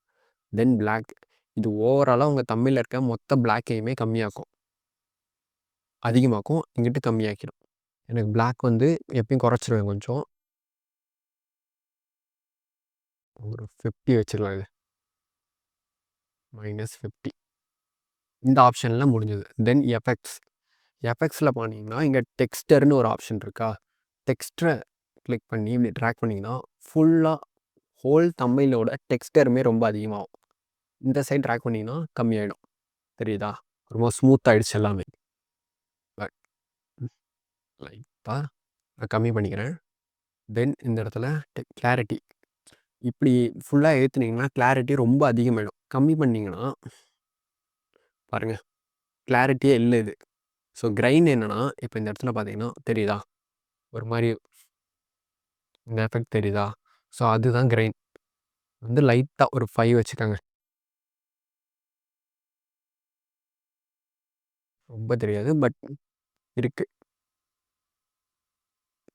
தென் பிளாக், இது ஓவராலாக உங்கள் தம்ப்நெயிலில் இருக்க மொத்த பிளாக்கையுமே கம்மியாக்கும், அதிகமாக்கும், இங்கிட்டு கம்மியாக்கிடும். எனக்கு பிளாக் வந்து எப்பயும் குறைச்சிருவேன், கொஞ்சம் ஒரு 50 வச்சுக்கலாம். இது -50 இந்த ஆப்ஷனில் முடிஞ்சது. தென் எஃபெக்ட்ஸில் போனீங்கன்னா இங்கே டெக்ஸ்டர்னு ஒரு ஆப்ஷன் இருக்கா, டெக்ஸ்டரை கிளிக் பண்ணி இப்படி ட்ராக் பண்ணிங்கன்னா ஃபுல்லாக ஹோல் தம்ப்நெயிலோட டெக்ஸ்டருமே ரொம்ப அதிகமாகும். இந்த சைட் ட்ராக் பண்ணிங்கன்னா கம்மியாயிடும். தெரியுதா, ரொம்ப ஸ்மூத் ஆகிடுச்சு எல்லாமே. பட் லைட்டாக நான் கம்மி பண்ணிக்கிறேன். தென் இந்த இடத்துல கிளாரிட்டி இப்படி ஃபுல்லாக ஏற்றுனீங்கன்னா கிளாரிட்டி ரொம்ப அதிகமாகிடும். கம்மி பண்ணிங்கன்னா பாருங்கள், கிளாரிட்டியே இல்லை இது. ஸோ கிரைன் என்னென்னா, இப்போ இந்த இடத்துல பார்த்தீங்கன்னா தெரியுதா, ஒரு மாதிரி இந்த எஃபெக்ட் தெரியுதா. ஸோ அதுதான் கிரைன். வந்து லைட்டாக ஒரு 5 வச்சுக்கோங்க. ரொம்ப தெரியாது, பட் இருக்குது.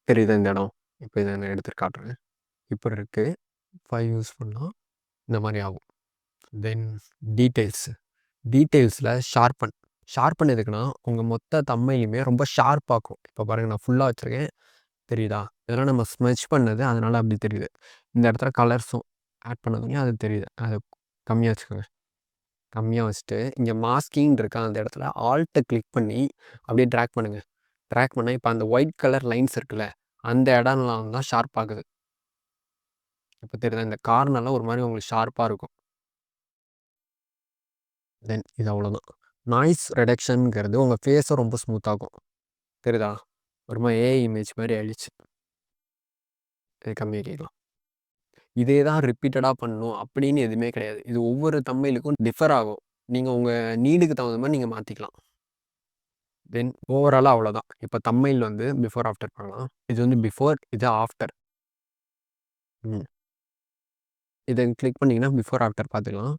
தெரியுதா இந்த இடம். இப்போ இதை நான் எடுத்து காட்டுறேன். இப்போ இருக்குது 5 யூஸ் பண்ணால் இந்த மாதிரி ஆகும். தென் டீட்டெயில்ஸில் ஷார்ப்பன் எதுக்குன்னா, உங்கள் மொத்த தம்ப்நெயிலுமே ரொம்ப ஷார்ப்பாக்கும். இப்போ பாருங்கள், நான் ஃபுல்லாக வச்சுருக்கேன், தெரியுதா. இதெல்லாம் நம்ம ஸ்மெச் பண்ணது, அதனால் அப்படி தெரியுது. இந்த இடத்துல கலர்ஸும் ஆட் பண்ணதுமே அது தெரியுது. அது கம்மியாக வச்சுக்கோங்க. கம்மியாக வச்சுட்டு இங்கே மாஸ்கிங் இருக்கா, அந்த இடத்துல ஆல்ட்டை கிளிக் பண்ணி அப்படியே ட்ராக் பண்ணுங்கள். ட்ராக் பண்ணால் இப்போ அந்த ஒயிட் கலர் லைன்ஸ் இருக்குல்ல, அந்த இடம்லாம் தான் ஷார்ப் ஆகுது. இப்போ தெரியுதா, இந்த கார்னெல்லாம் ஒரு மாதிரி உங்களுக்கு ஷார்ப்பாக இருக்கும். தென் இது அவ்வளோதான். நாய்ஸ் ரெடக்ஷனுங்கிறது உங்கள் ஃபேஸை ரொம்ப ஸ்மூத்தாகும். தெரியுதா, ஒரு மாதிரி ஏஐ இமேஜ் மாதிரி ஆயிடுச்சு. இது கம்மியாக்கிக்கலாம். இதே தான் ரிப்பீட்டடாக பண்ணணும் அப்படின்னு எதுவுமே கிடையாது. இது ஒவ்வொரு தம்ப்நெயிலுக்கும் டிஃபர் ஆகும். நீங்கள் உங்கள் நீடுக்கு தகுந்த மாதிரி நீங்கள் மாற்றிக்கலாம். தென் ஓவராலாக அவ்வளோதான். இப்போ தம்ப்நெயில் வந்து பிஃபோர் ஆஃப்டர் பார்க்கலாம். இது வந்து பிஃபோர், இது ஆஃப்டர். இதை கிளிக் பண்ணிங்கன்னா பிஃபோர் ஆஃப்டர் பார்த்துக்கலாம்.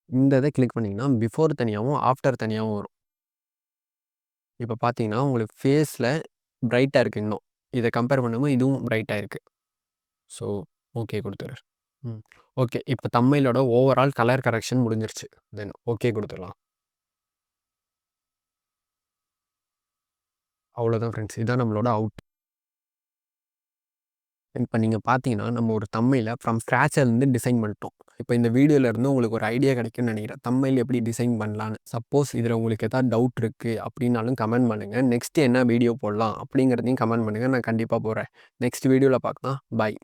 இந்த இதை கிளிக் பண்ணிங்கன்னா பிஃபோர் தனியாகவும் ஆஃப்டர் தனியாகவும் வரும். இப்போ பார்த்தீங்கன்னா உங்களுக்கு ஃபேஸில் பிரைட்டாக இருக்குது இன்னும். இதை கம்பேர் பண்ணும்போது இதுவும் பிரைட்டாக இருக்குது. ஸோ ஓகே கொடுத்துட்றேன். ஓகே, இப்போ தம்ப்நெயிலோட ஓவரால் கலர் கரெக்ஷன் முடிஞ்சிருச்சு. தென் ஓகே கொடுத்துடலாம். அவ்வளோதான் ஃப்ரெண்ட்ஸ், இதுதான் நம்மளோட அவுட். இப்போ நீங்கள் பார்த்தீங்கன்னா நம்ம ஒரு தம்ப்நெயிலை ஃப்ரம் ஸ்க்ராட்சிலேருந்து டிசைன் பண்ணிட்டோம். இப்போ இந்த வீடியோலேருந்து உங்களுக்கு ஒரு ஐடியா கிடைக்கும்னு நினைக்கிறேன், தம்ப்நெயில் எப்படி டிசைன் பண்ணலான்னு. சப்போஸ் இதில் உங்களுக்கு எதாவது டவுட் இருக்குது அப்படின்னாலும் கமெண்ட் பண்ணுங்கள். நெக்ஸ்ட்டு என்ன வீடியோ போடலாம் அப்படிங்கிறதையும் கமெண்ட் பண்ணுங்கள், நான் கண்டிப்பாக போடுறேன். நெக்ஸ்ட் வீடியோவில் பார்க்கலாம். பாய்.